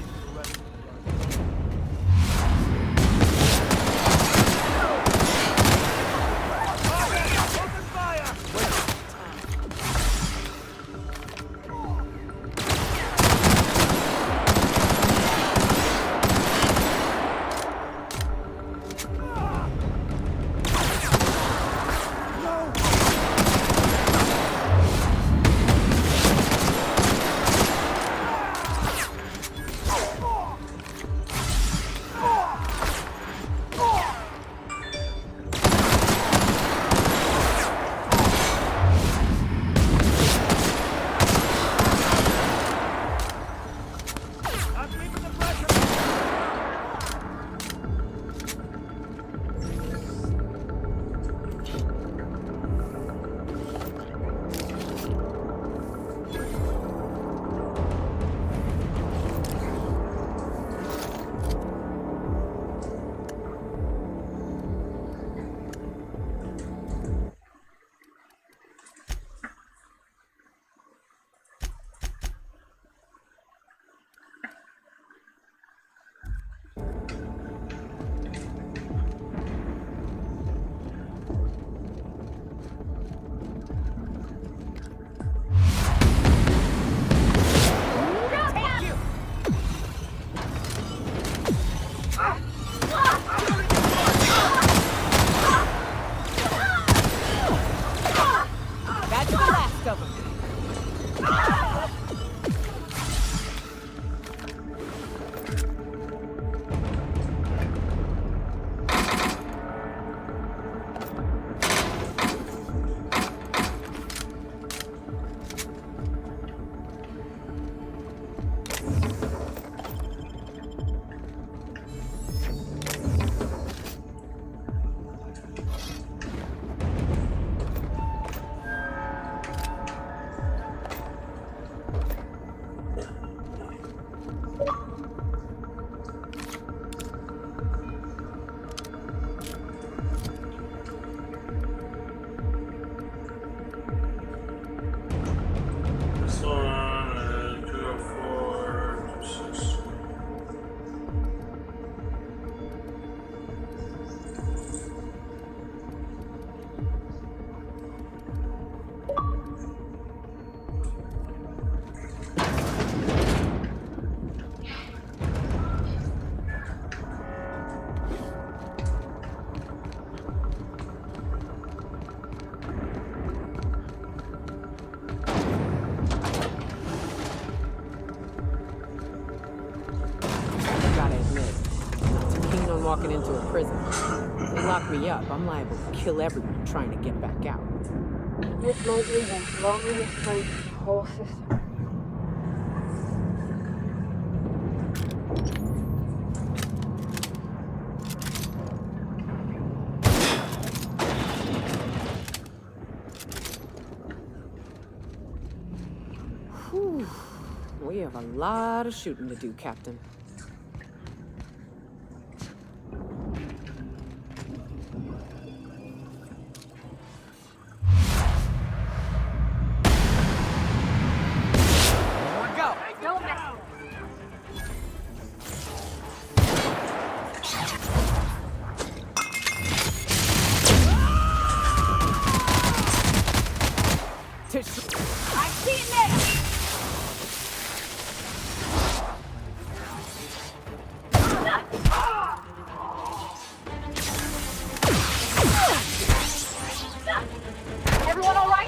walking into a prison. They lock me up, I'm liable to kill everyone trying to get back out. This might be the loneliest place in the whole system. Whew. We have a lot of shooting to do, Captain. Everyone all right?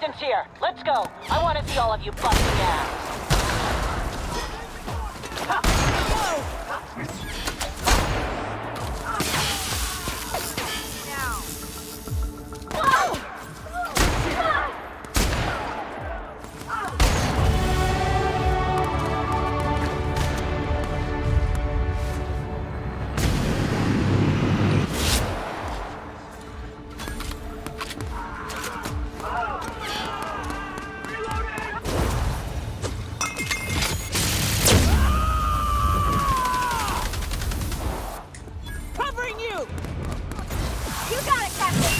captain's here. Let's go. I want to see all of you busting ass. Covering you! You got it, Captain!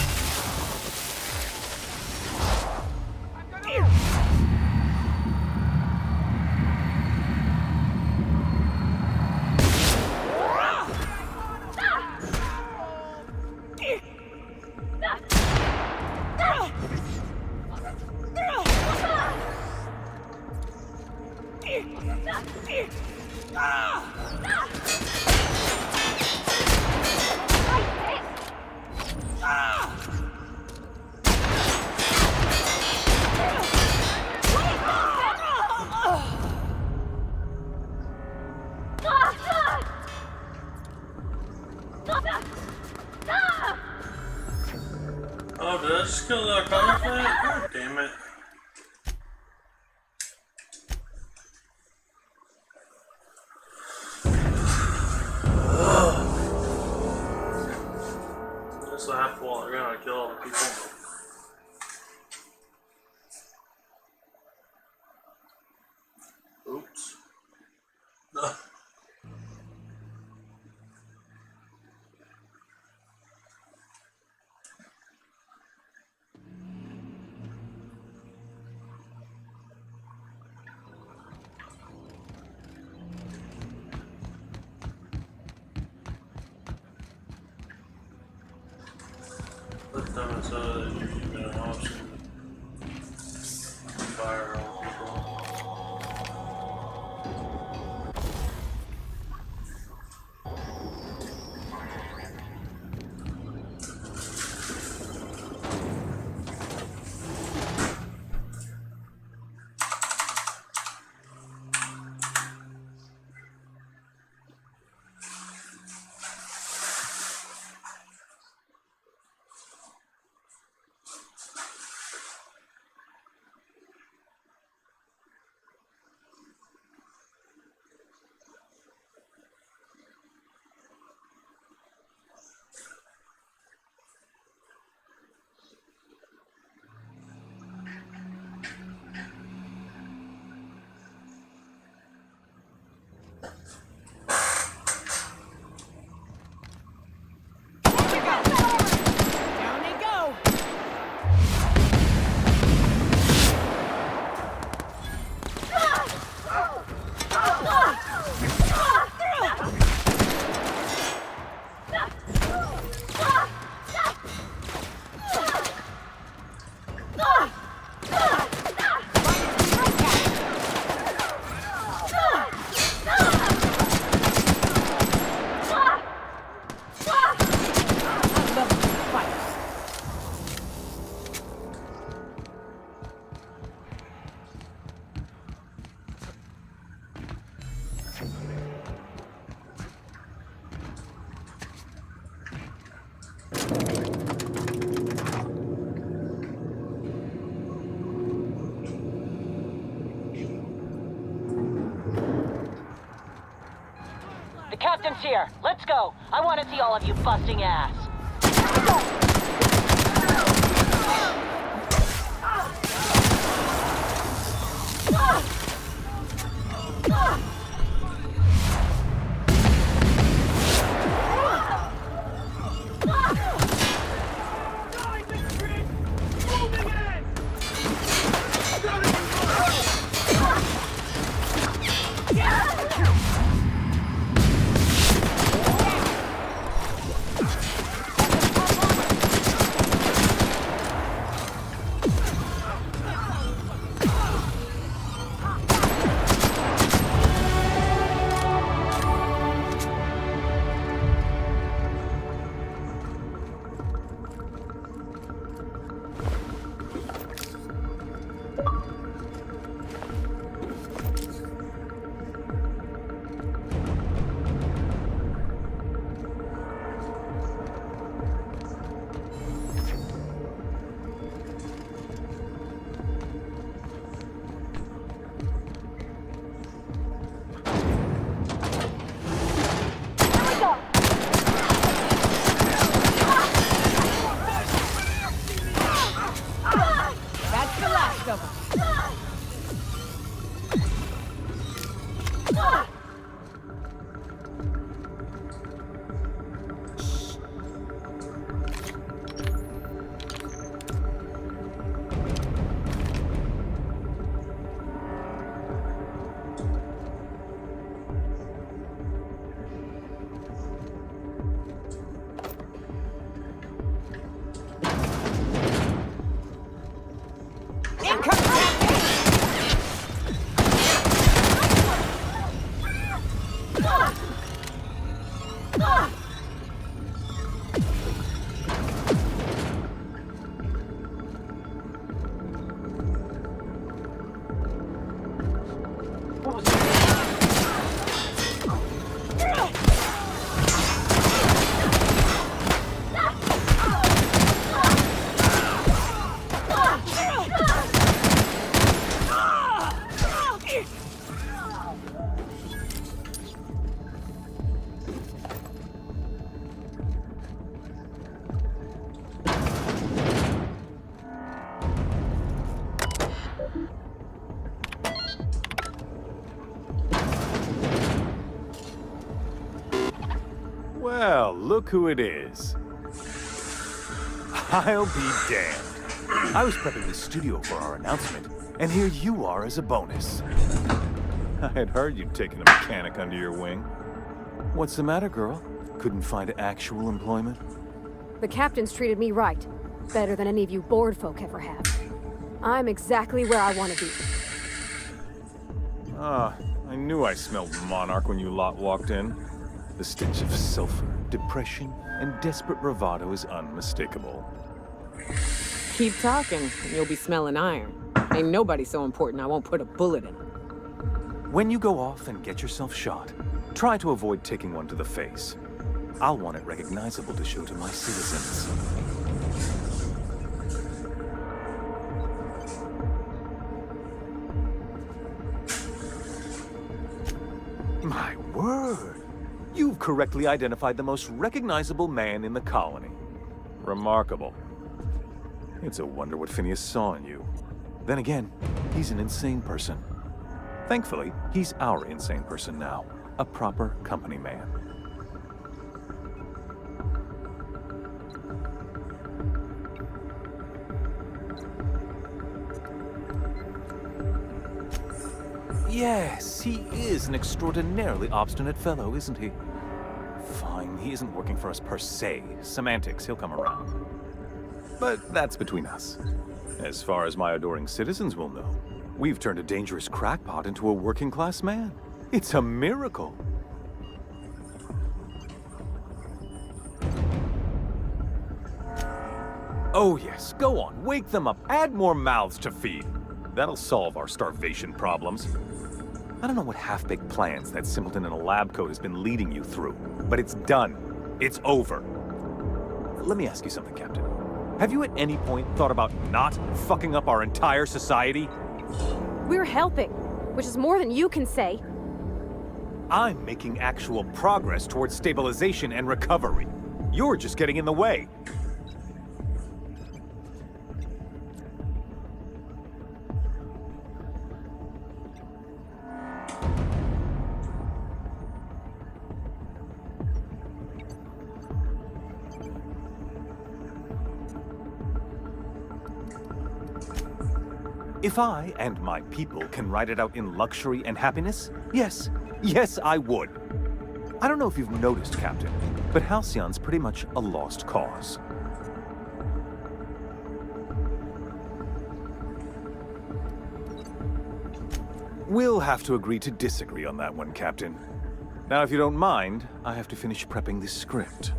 Oh, did I just kill that counterfeit? God damn it. That's the half wall. They're gonna kill all the people. Oops. No. This time I saw that you got an option to fire all people. The captain's here. Let's go. I want to see all of you busting ass. Well, look who it is. I'll be damned. I was prepping the studio for our announcement, and here you are as a bonus. I had heard you'd taken a mechanic under your wing. What's the matter, girl? Couldn't find actual employment? The captain's treated me right. Better than any of you bored folk ever have. I'm exactly where I want to be. Ah, I knew I smelled Monarch when you lot walked in. The stench of sulfur, depression, and desperate bravado is unmistakable. Keep talking, and you'll be smelling iron. Ain't nobody so important I won't put a bullet in. When you go off and get yourself shot, try to avoid taking one to the face. I'll want it recognizable to show to my citizens. My word! You've correctly identified the most recognizable man in the colony. Remarkable. It's a wonder what Phineas saw in you. Then again, he's an insane person. Thankfully, he's our insane person now. A proper company man. Yes, he is an extraordinarily obstinate fellow, isn't he? Fine, he isn't working for us per se. Semantics, he'll come around. But that's between us. As far as my adoring citizens will know, we've turned a dangerous crackpot into a working-class man. It's a miracle. Oh yes, go on, wake them up, add more mouths to feed. That'll solve our starvation problems. I don't know what half-baked plans that simpleton in a lab coat has been leading you through, but it's done. It's over. Let me ask you something, Captain. Have you at any point thought about not fucking up our entire society? We're helping, which is more than you can say. I'm making actual progress towards stabilization and recovery. You're just getting in the way. If I and my people can ride it out in luxury and happiness, yes, I would. I don't know if you've noticed, Captain, but Halcyon's pretty much a lost cause. We'll have to agree to disagree on that one, Captain. Now, if you don't mind, I have to finish prepping this script.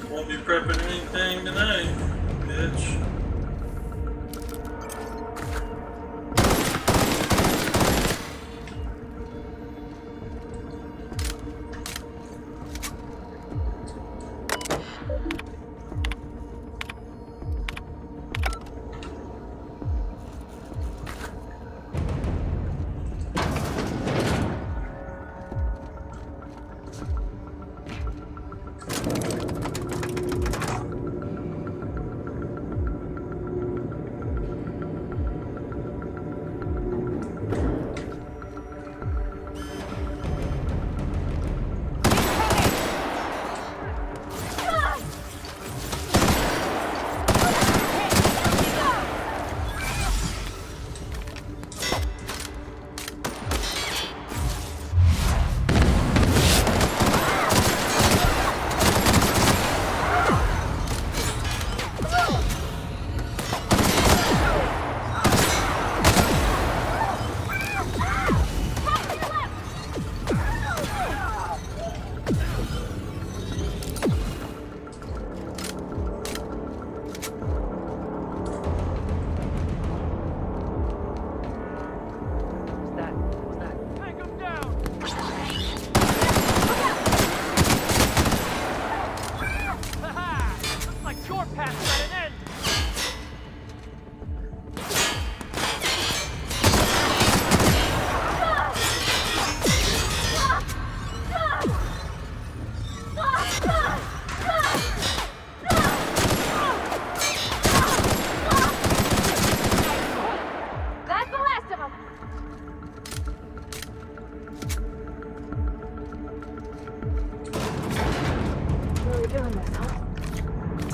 Won't be prepping anything tonight, bitch.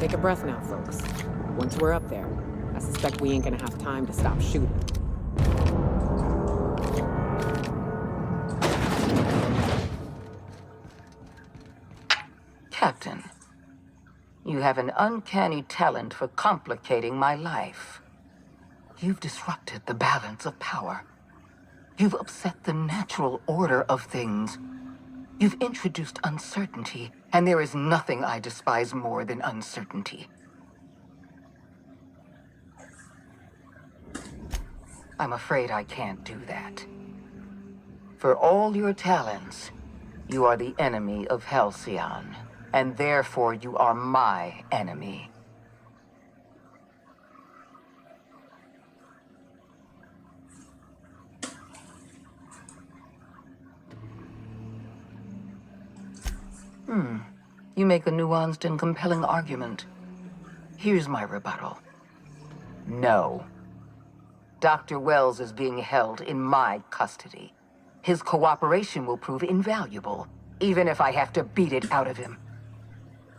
Take a breath now, folks. Once we're up there, I suspect we ain't gonna have time to stop shooting. Captain, you have an uncanny talent for complicating my life. You've disrupted the balance of power. You've upset the natural order of things. You've introduced uncertainty, and there is nothing I despise more than uncertainty. I'm afraid I can't do that. For all your talents, you are the enemy of Halcyon, and therefore you are my enemy. You make a nuanced and compelling argument. Here's my rebuttal. No. Dr. Wells is being held in my custody. His cooperation will prove invaluable, even if I have to beat it out of him.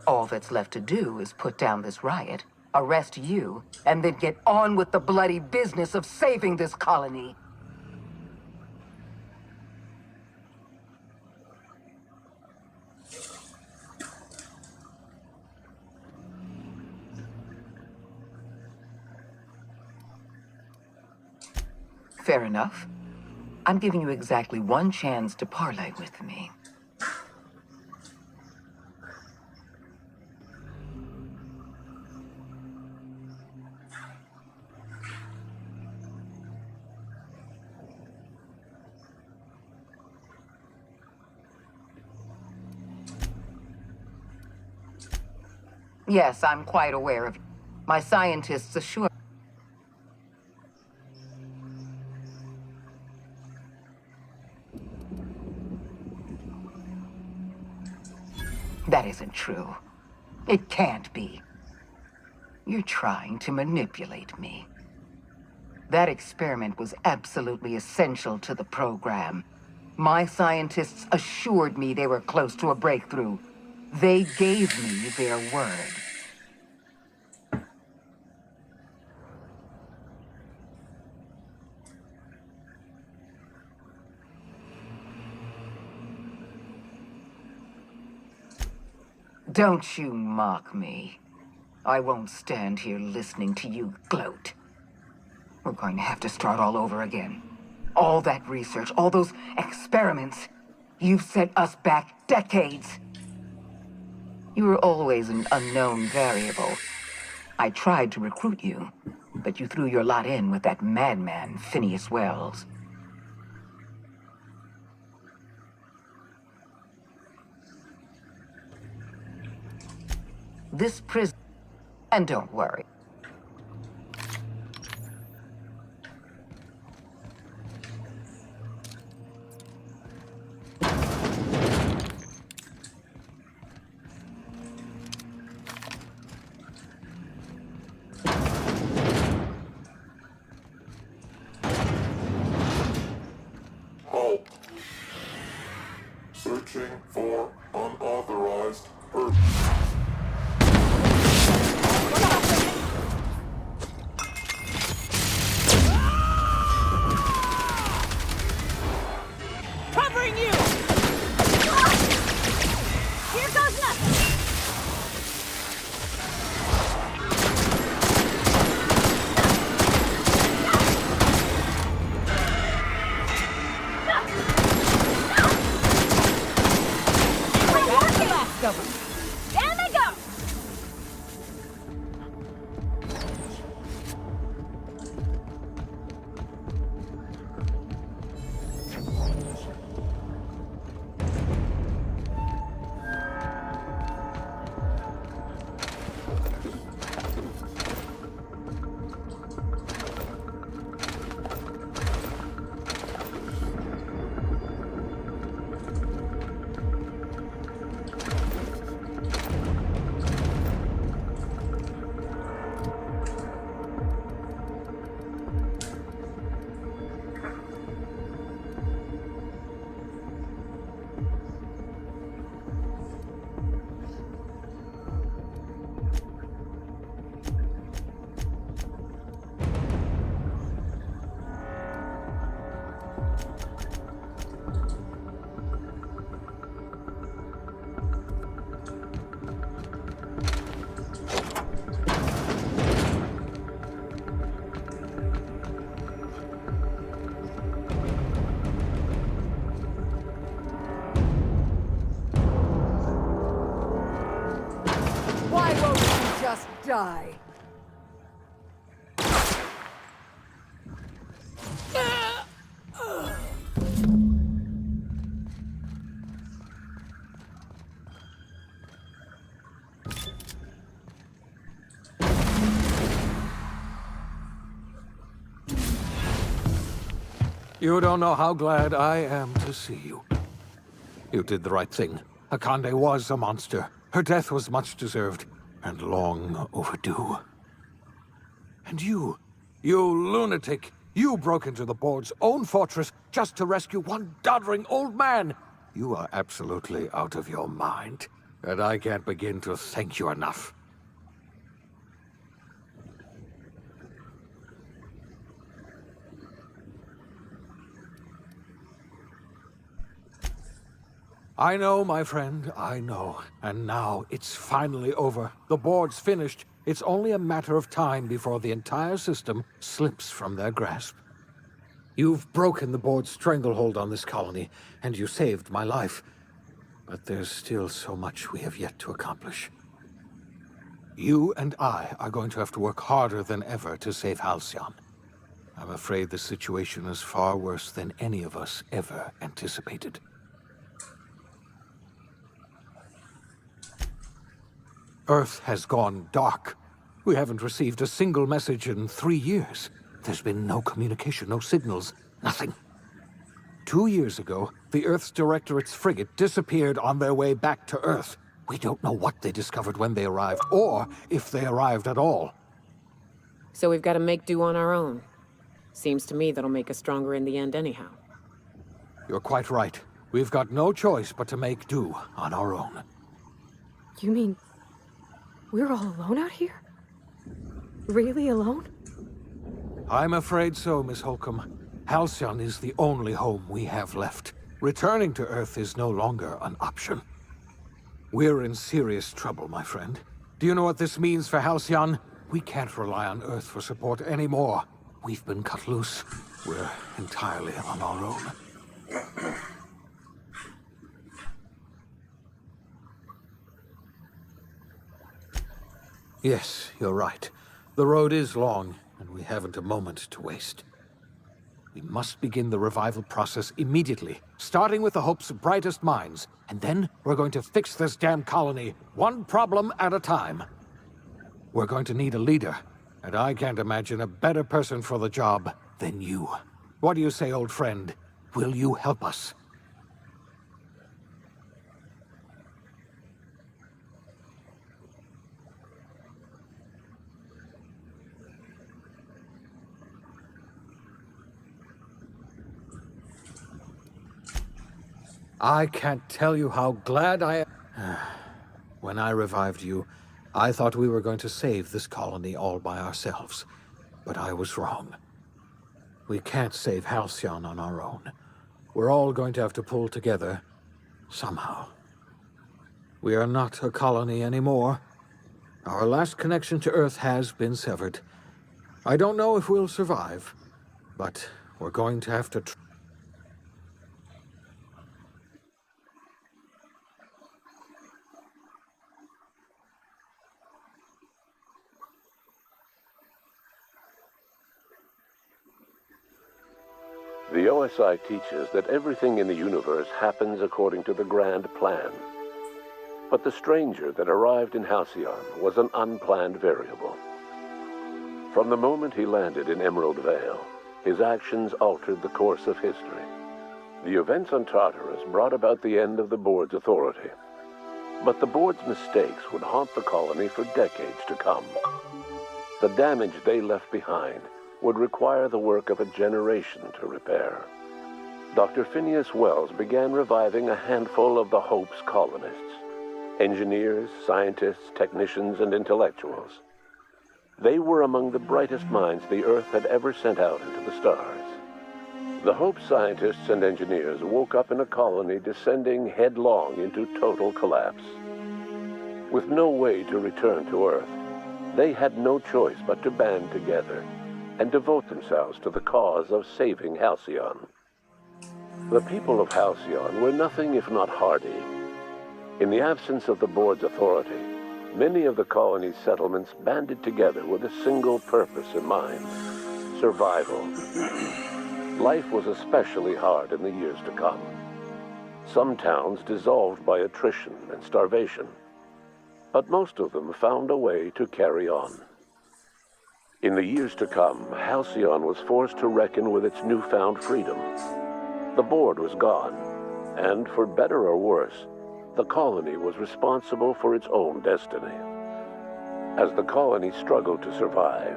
All that's left to do is put down this riot, arrest you, and then get on with the bloody business of saving this colony. Fair enough. I'm giving you exactly one chance to parley with me. Yes, I'm quite aware of it. My scientists assure that isn't true. It can't be. You're trying to manipulate me. That experiment was absolutely essential to the program. My scientists assured me they were close to a breakthrough. They gave me their word. Don't you mock me. I won't stand here listening to you gloat. We're going to have to start all over again. All that research, all those experiments. You've set us back decades. You were always an unknown variable. I tried to recruit you, but you threw your lot in with that madman, Phineas Wells. This prison... And don't worry. Halt. Searching for unauthorized purpose. Covering you! Here goes nothing! Down they go! just die. You don't know how glad I am to see you. You did the right thing. Akande was a monster. Her death was much deserved, and long overdue. And you lunatic, you broke into the board's own fortress just to rescue one doddering old man. You are absolutely out of your mind, and I can't begin to thank you enough. I know, my friend, I know. And now it's finally over. The board's finished. It's only a matter of time before the entire system slips from their grasp. You've broken the board's stranglehold on this colony, and you saved my life. But there's still so much we have yet to accomplish. You and I are going to have to work harder than ever to save Halcyon. I'm afraid the situation is far worse than any of us ever anticipated. Earth has gone dark. We haven't received a single message in 3 years. There's been no communication, no signals, nothing. 2 years ago, the Earth's Directorate's frigate disappeared on their way back to Earth. We don't know what they discovered when they arrived, or if they arrived at all. So we've got to make do on our own. Seems to me that'll make us stronger in the end anyhow. You're quite right. We've got no choice but to make do on our own. You mean we're all alone out here? Really alone? I'm afraid so, Miss Holcomb. Halcyon is the only home we have left. Returning to Earth is no longer an option. We're in serious trouble, my friend. Do you know what this means for Halcyon? We can't rely on Earth for support anymore. We've been cut loose. We're entirely on our own. Yes, you're right. The road is long, and we haven't a moment to waste. We must begin the revival process immediately, starting with the Hope's brightest minds, and then we're going to fix this damn colony, one problem at a time. We're going to need a leader, and I can't imagine a better person for the job than you. What do you say, old friend? Will you help us? I can't tell you how glad I am. When I revived you, I thought we were going to save this colony all by ourselves. But I was wrong. We can't save Halcyon on our own. We're all going to have to pull together, somehow. We are not a colony anymore. Our last connection to Earth has been severed. I don't know if we'll survive, but we're going to have to The OSI teaches that everything in the universe happens according to the grand plan. But the stranger that arrived in Halcyon was an unplanned variable. From the moment he landed in Emerald Vale, his actions altered the course of history. The events on Tartarus brought about the end of the board's authority. But the board's mistakes would haunt the colony for decades to come. The damage they left behind would require the work of a generation to repair. Dr. Phineas Wells began reviving a handful of the Hope's colonists. Engineers, scientists, technicians, and intellectuals. They were among the brightest minds the Earth had ever sent out into the stars. The Hope scientists and engineers woke up in a colony descending headlong into total collapse. With no way to return to Earth, they had no choice but to band together and devote themselves to the cause of saving Halcyon. The people of Halcyon were nothing if not hardy. In the absence of the board's authority, many of the colony's settlements banded together with a single purpose in mind: survival. Life was especially hard in the years to come. Some towns dissolved by attrition and starvation, but most of them found a way to carry on. In the years to come, Halcyon was forced to reckon with its newfound freedom. The board was gone, and for better or worse, the colony was responsible for its own destiny. As the colony struggled to survive,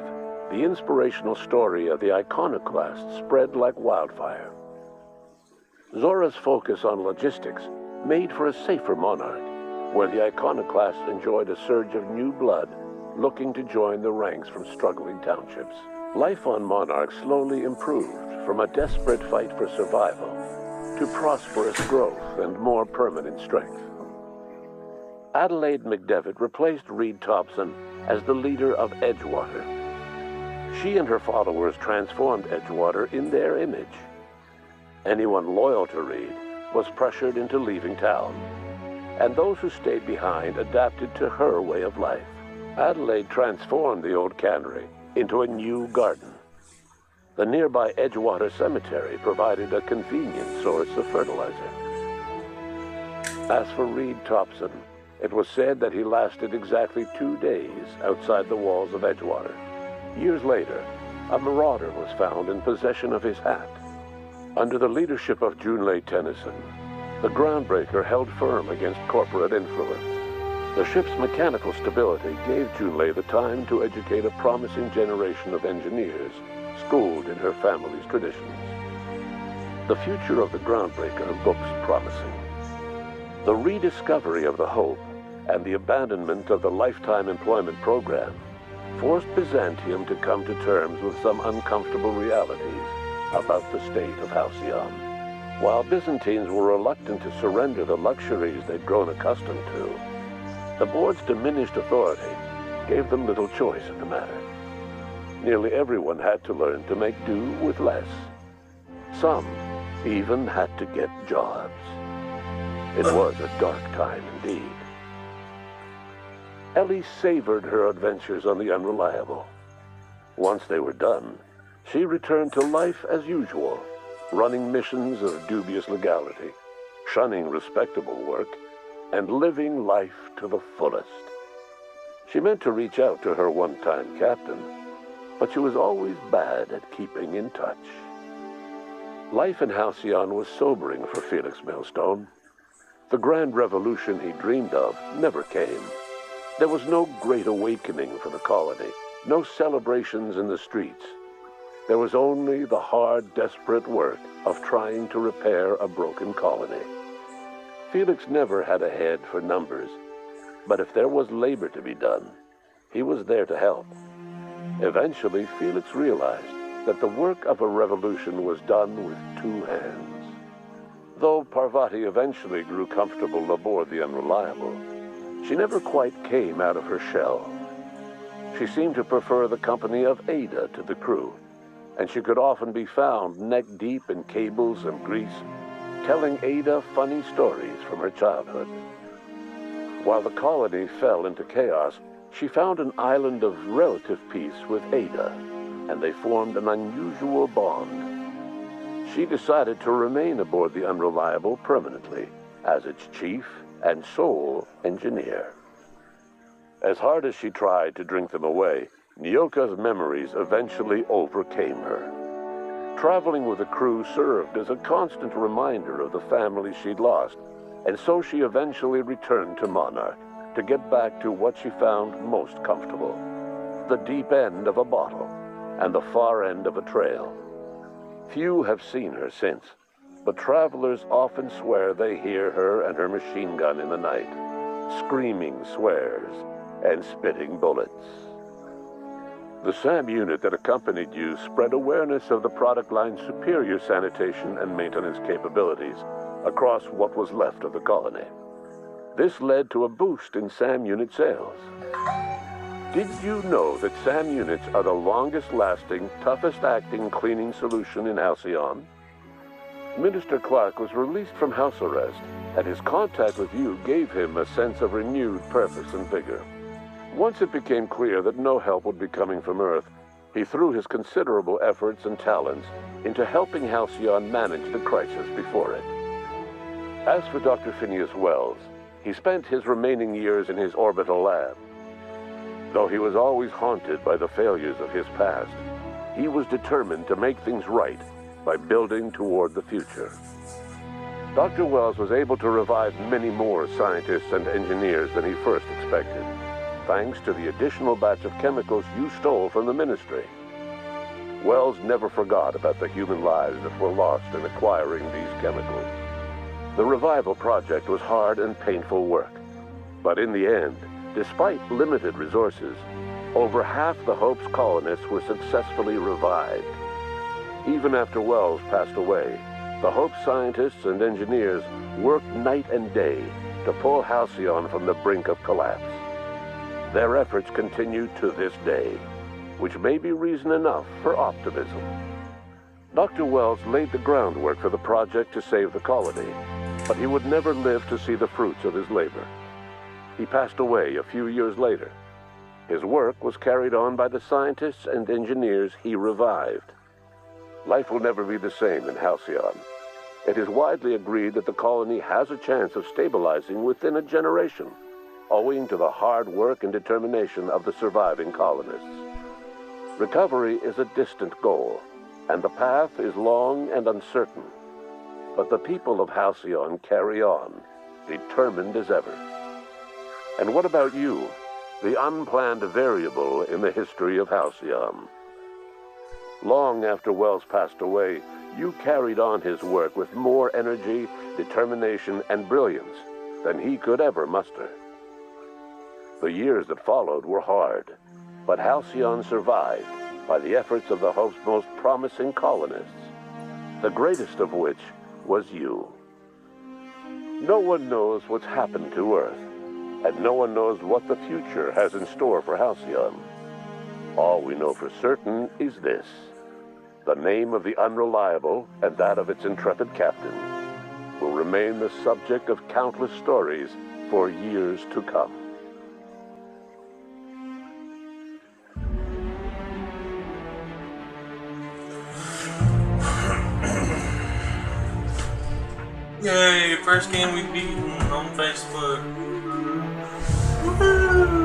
the inspirational story of the Iconoclast spread like wildfire. Zora's focus on logistics made for a safer monarch, where the Iconoclasts enjoyed a surge of new blood looking to join the ranks from struggling townships. Life on Monarch slowly improved from a desperate fight for survival to prosperous growth and more permanent strength. Adelaide McDevitt replaced Reed Thompson as the leader of Edgewater. She and her followers transformed Edgewater in their image. Anyone loyal to Reed was pressured into leaving town, and those who stayed behind adapted to her way of life. Adelaide transformed the old cannery into a new garden. The nearby Edgewater Cemetery provided a convenient source of fertilizer. As for Reed Thompson, it was said that he lasted exactly 2 days outside the walls of Edgewater. Years later, a marauder was found in possession of his hat. Under the leadership of Junlei Tennyson, the Groundbreaker held firm against corporate influence. The ship's mechanical stability gave Junlei the time to educate a promising generation of engineers schooled in her family's traditions. The future of the Groundbreaker looks promising. The rediscovery of the Hope and the abandonment of the lifetime employment program forced Byzantium to come to terms with some uncomfortable realities about the state of Halcyon. While Byzantines were reluctant to surrender the luxuries they'd grown accustomed to, the board's diminished authority gave them little choice in the matter. Nearly everyone had to learn to make do with less. Some even had to get jobs. It was a dark time indeed. Ellie savored her adventures on the Unreliable. Once they were done, she returned to life as usual, running missions of dubious legality, shunning respectable work, and living life to the fullest. She meant to reach out to her one-time captain, but she was always bad at keeping in touch. Life in Halcyon was sobering for Felix Millstone. The grand revolution he dreamed of never came. There was no great awakening for the colony, no celebrations in the streets. There was only the hard, desperate work of trying to repair a broken colony. Felix never had a head for numbers, but if there was labor to be done, he was there to help. Eventually, Felix realized that the work of a revolution was done with 2 hands. Though Parvati eventually grew comfortable aboard the Unreliable, she never quite came out of her shell. She seemed to prefer the company of Ada to the crew, and she could often be found neck-deep in cables and grease, telling Ada funny stories from her childhood. While the colony fell into chaos, she found an island of relative peace with Ada, and they formed an unusual bond. She decided to remain aboard the Unreliable permanently as its chief and sole engineer. As hard as she tried to drink them away, Nyoka's memories eventually overcame her. Traveling with the crew served as a constant reminder of the family she'd lost, and so she eventually returned to Monarch to get back to what she found most comfortable: the deep end of a bottle and the far end of a trail. Few have seen her since, but travelers often swear they hear her and her machine gun in the night, screaming swears and spitting bullets. The SAM unit that accompanied you spread awareness of the product line's superior sanitation and maintenance capabilities across what was left of the colony. This led to a boost in SAM unit sales. Did you know that SAM units are the longest-lasting, toughest-acting cleaning solution in Halcyon? Minister Clark was released from house arrest, and his contact with you gave him a sense of renewed purpose and vigor. Once it became clear that no help would be coming from Earth, he threw his considerable efforts and talents into helping Halcyon manage the crisis before it. As for Dr. Phineas Wells, he spent his remaining years in his orbital lab. Though he was always haunted by the failures of his past, he was determined to make things right by building toward the future. Dr. Wells was able to revive many more scientists and engineers than he first expected, thanks to the additional batch of chemicals you stole from the Ministry. Wells never forgot about the human lives that were lost in acquiring these chemicals. The revival project was hard and painful work, but in the end, despite limited resources, over half the Hope's colonists were successfully revived. Even after Wells passed away, the Hope scientists and engineers worked night and day to pull Halcyon from the brink of collapse. Their efforts continue to this day, which may be reason enough for optimism. Dr. Wells laid the groundwork for the project to save the colony, but he would never live to see the fruits of his labor. He passed away a few years later. His work was carried on by the scientists and engineers he revived. Life will never be the same in Halcyon. It is widely agreed that the colony has a chance of stabilizing within a generation, owing to the hard work and determination of the surviving colonists. Recovery is a distant goal, and the path is long and uncertain. But the people of Halcyon carry on, determined as ever. And what about you, the unplanned variable in the history of Halcyon? Long after Wells passed away, you carried on his work with more energy, determination, and brilliance than he could ever muster. The years that followed were hard, but Halcyon survived by the efforts of the Hope's most promising colonists, the greatest of which was you. No one knows what's happened to Earth, and no one knows what the future has in store for Halcyon. All we know for certain is this: the name of the Unreliable and that of its intrepid captain will remain the subject of countless stories for years to come. Yay, first game we beat on Facebook. Woohoo!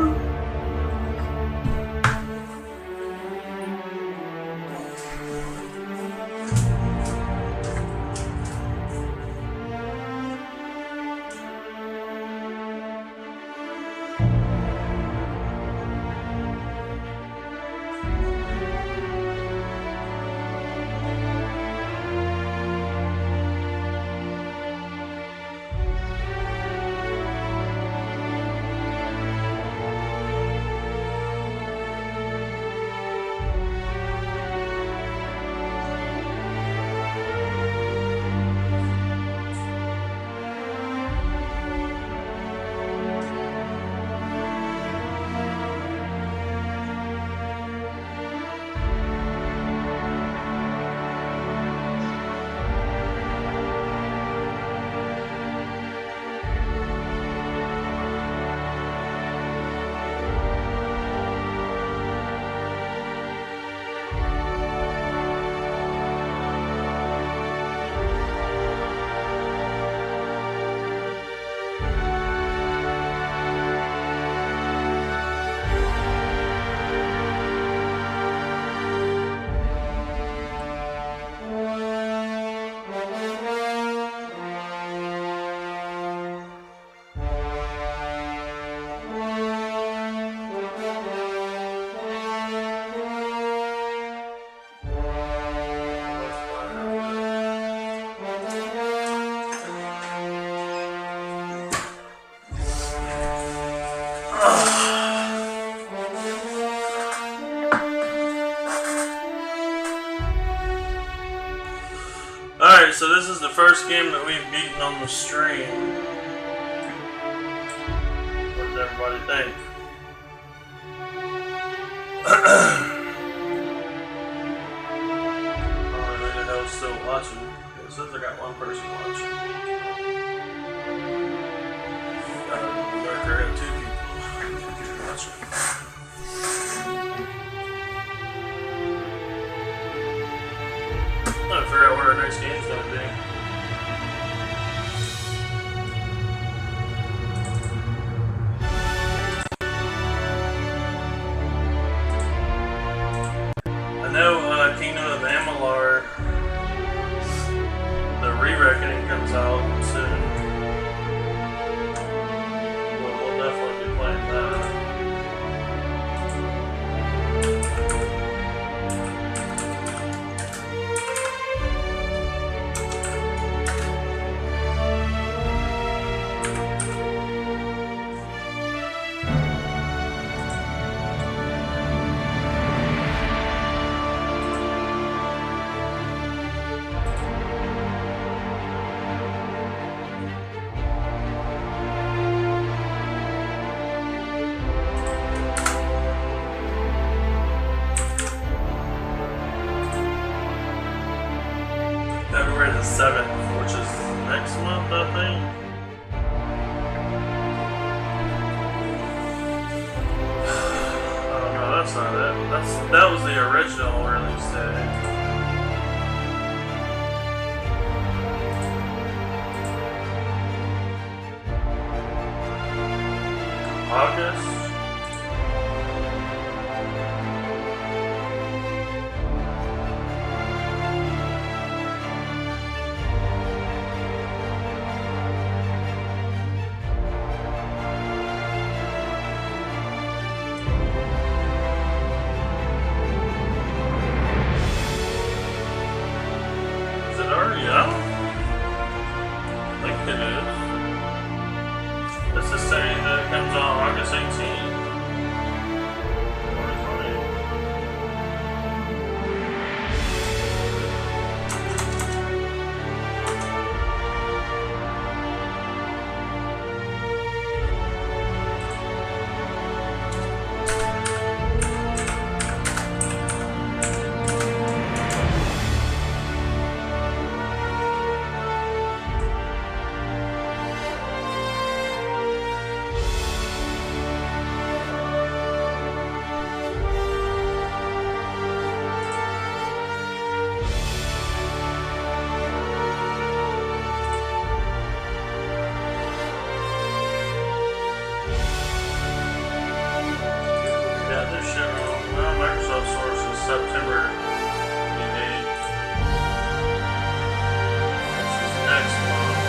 Alright, so this is the first game that we've beaten on the stream. What does everybody think? Who the hell's still watching? It says I got one person watching. Lurker, I got two people watching. next game's gonna be. I know Kingdom of Amalur, the re-reckoning comes out soon. We'll definitely be playing that. February the 7th, which is next month, I think. Oh no, that's not it. That was the original release date. August. Is it already out? I think it is. This is saying that it comes on August 18th. 2020. Yeah, this show, Microsoft source is September 28th. Which is next month.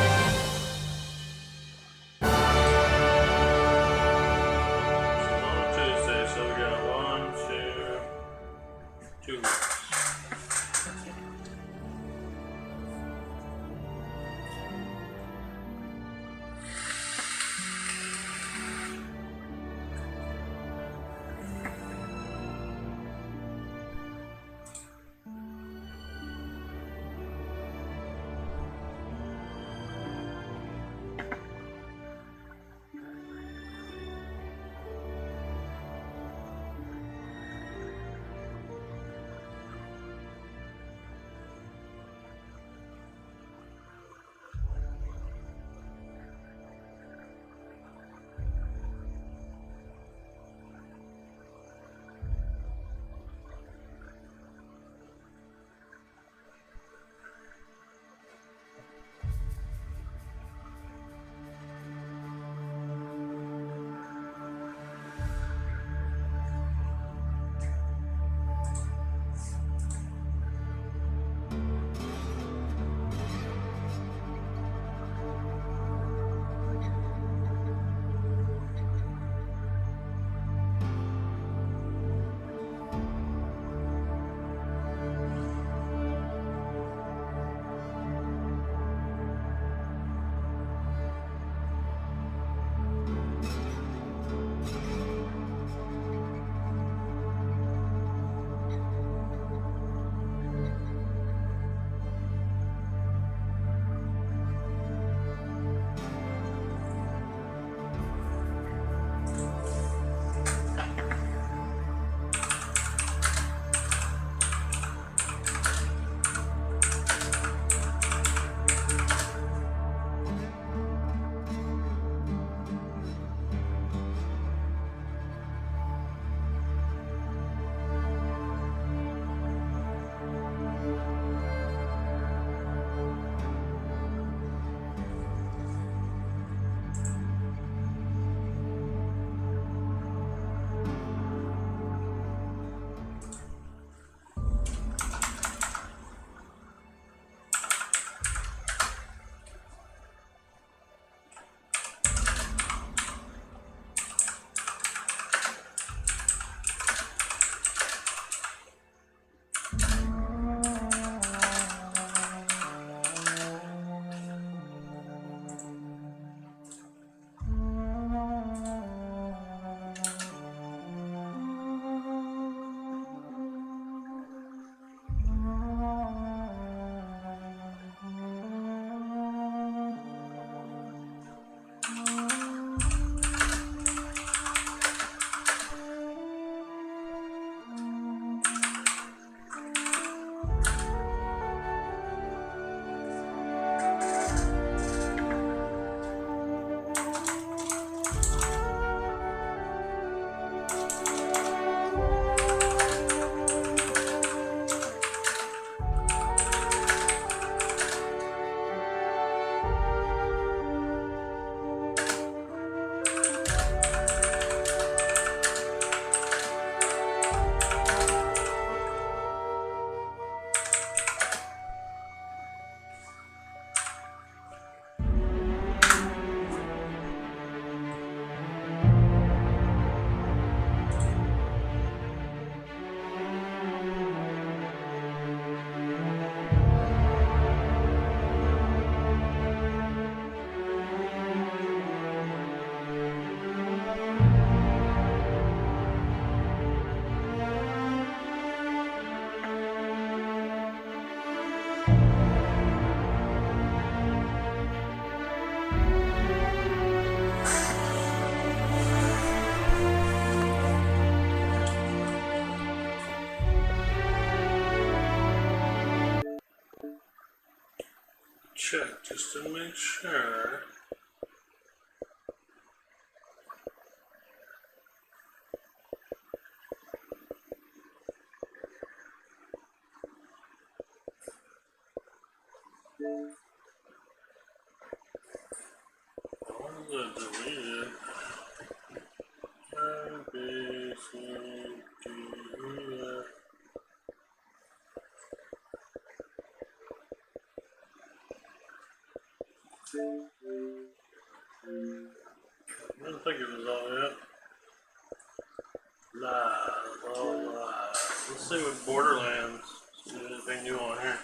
Which is on a Tuesday, so we got 2 weeks. check just to make sure. What is it deleted? A, B, C, D, E, F. I didn't think it was all yet. Live, all live. Let's see what Borderlands. See if there's anything new on here.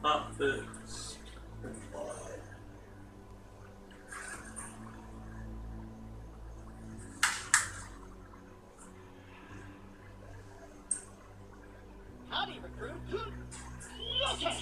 Not fixed. Howdy, recruit. Okay.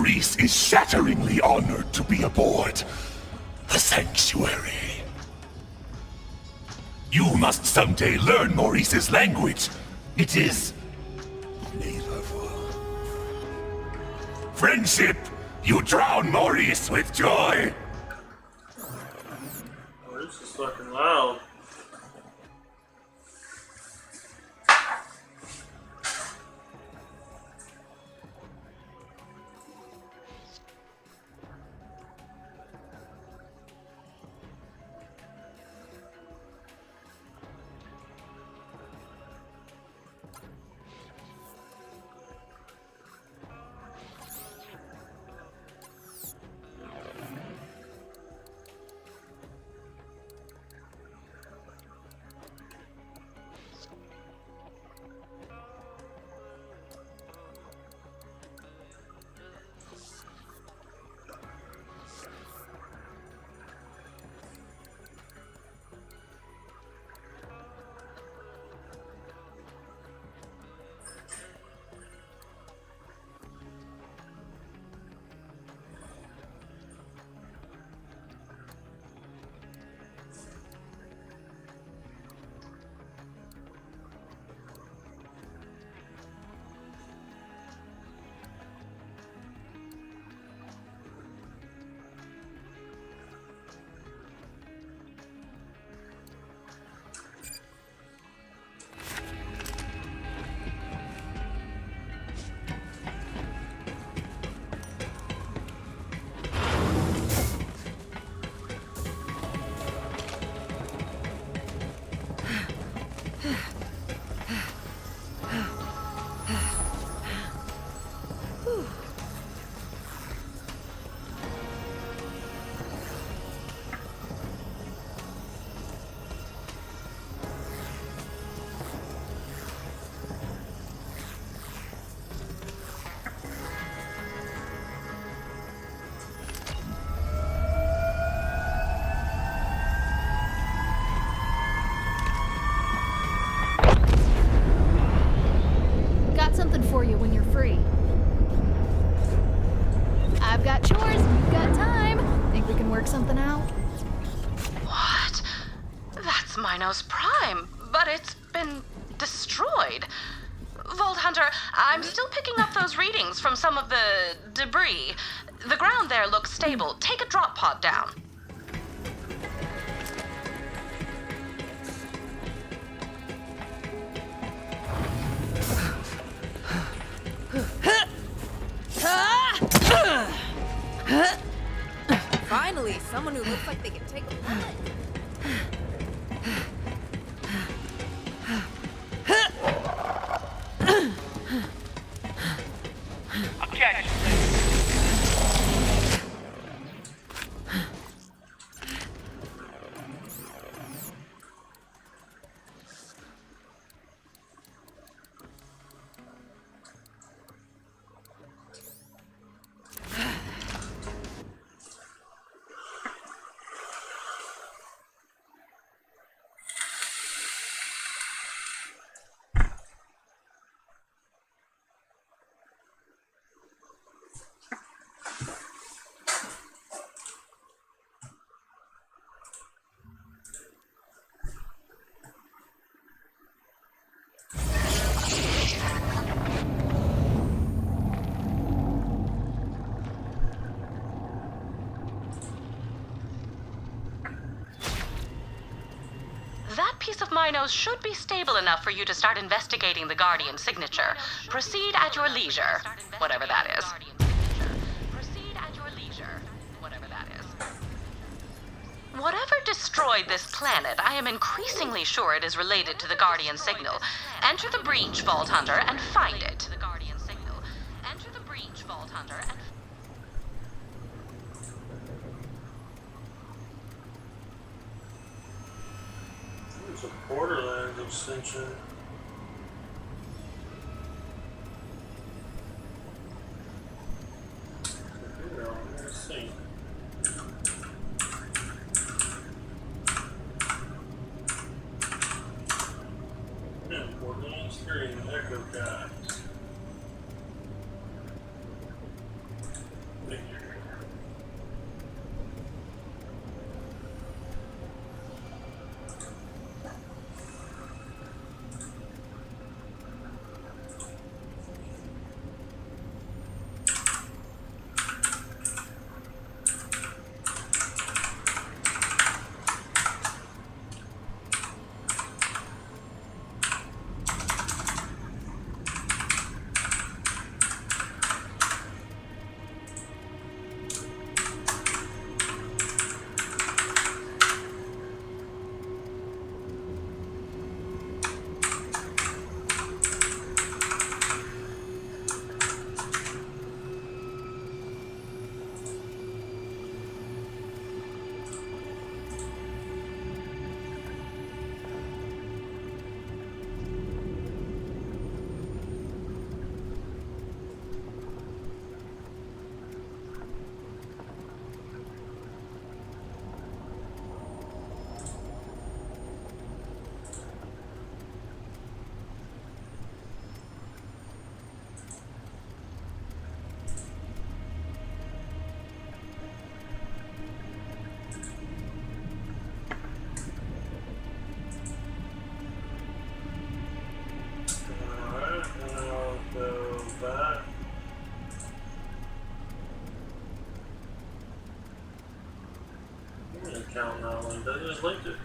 Maurice is shatteringly honored to be aboard the Sanctuary. You must someday learn Maurice's language. It is flavorful. Friendship, you drown Maurice with joy. Oh, this is fucking loud. Something for you when you're free. I've got chores, you've got time. Think we can work something out? What? That's Minos Prime, but it's been destroyed. Vault Hunter, I'm still picking up those readings from some of the debris. The ground there looks stable. Take a drop pod down. Finally, someone who looks like they can take a bullet. Objection. That piece of Minos should be stable enough for you to start investigating the Guardian signature. Proceed at your leisure, whatever that is. Proceed at your leisure, whatever that is. Whatever destroyed this planet, I am increasingly sure it is related to the Guardian signal. Enter the breach, Vault Hunter, and find it. Enter the breach, Vault Hunter, and It's a Borderlands extension. Here, let's see. Yeah, Borderlands 3, Echo Guys. account not linked. I just linked it.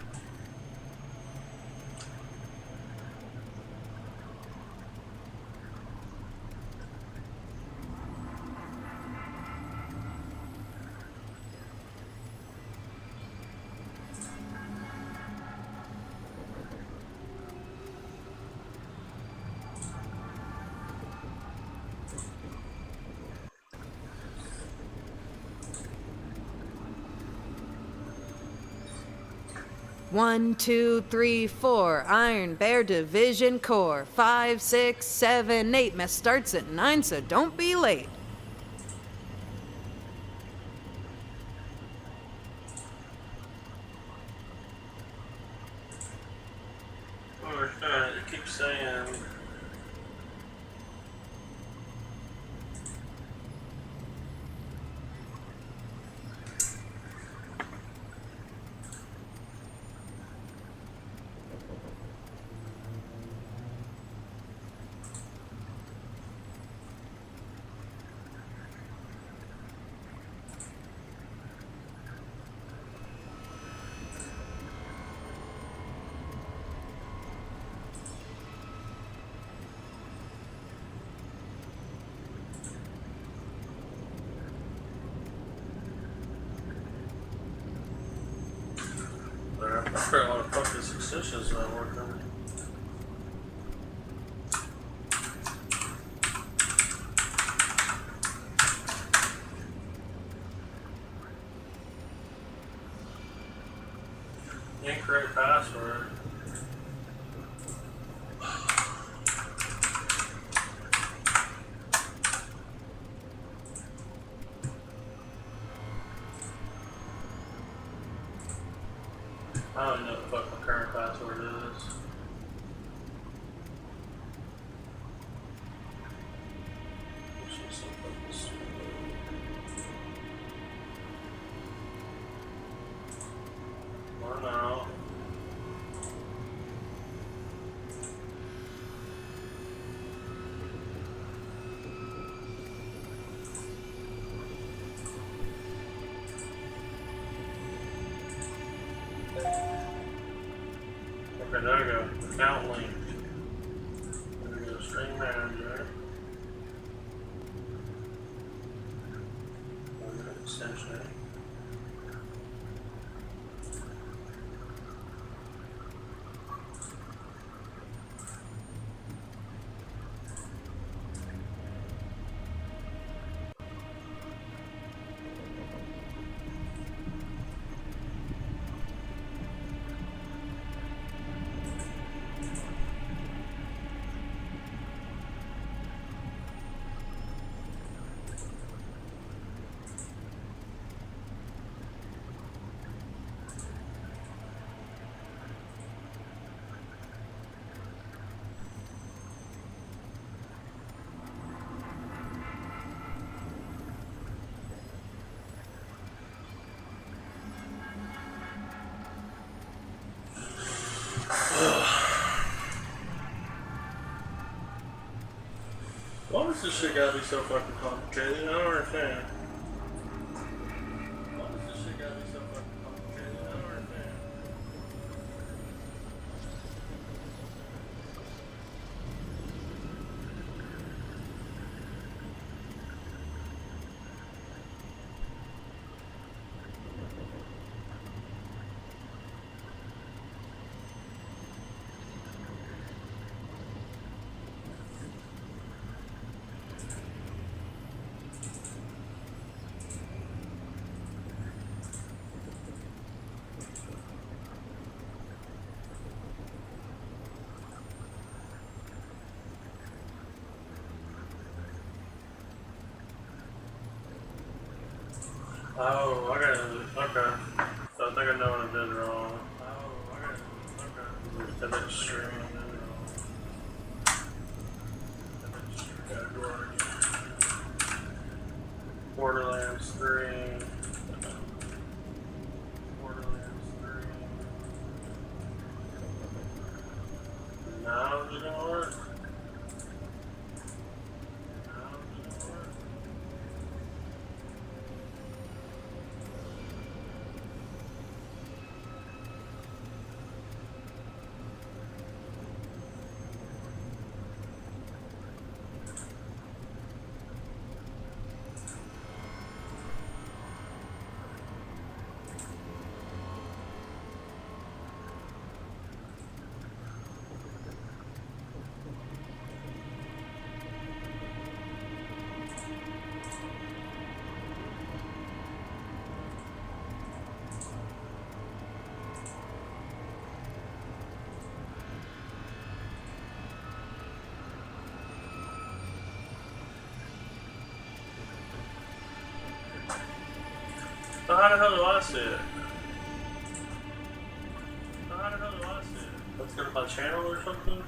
One, 2, 3, 4. Iron Bear Division Corps. 5, 6, 7, 8. Mess starts at 9, so don't be late. It keeps saying. I forgot a lot of fucking successions that I worked on. Incorrect password. I don't know what my current password is. Or no. Okay, there we go. Account link. There we go. String manager. Extension. Why does this shit gotta be so fucking complicated? I don't understand. Why does this shit gotta be so fucking complicated? I don't understand. Oh, I gotta, okay. So I think I know what I did wrong. Oh, I gotta, okay. That didn't stream. Borderlands 3. Borderlands 3. Now it's gonna work. how the hell do I see it? How the hell do I see it? Let's go to my channel or something?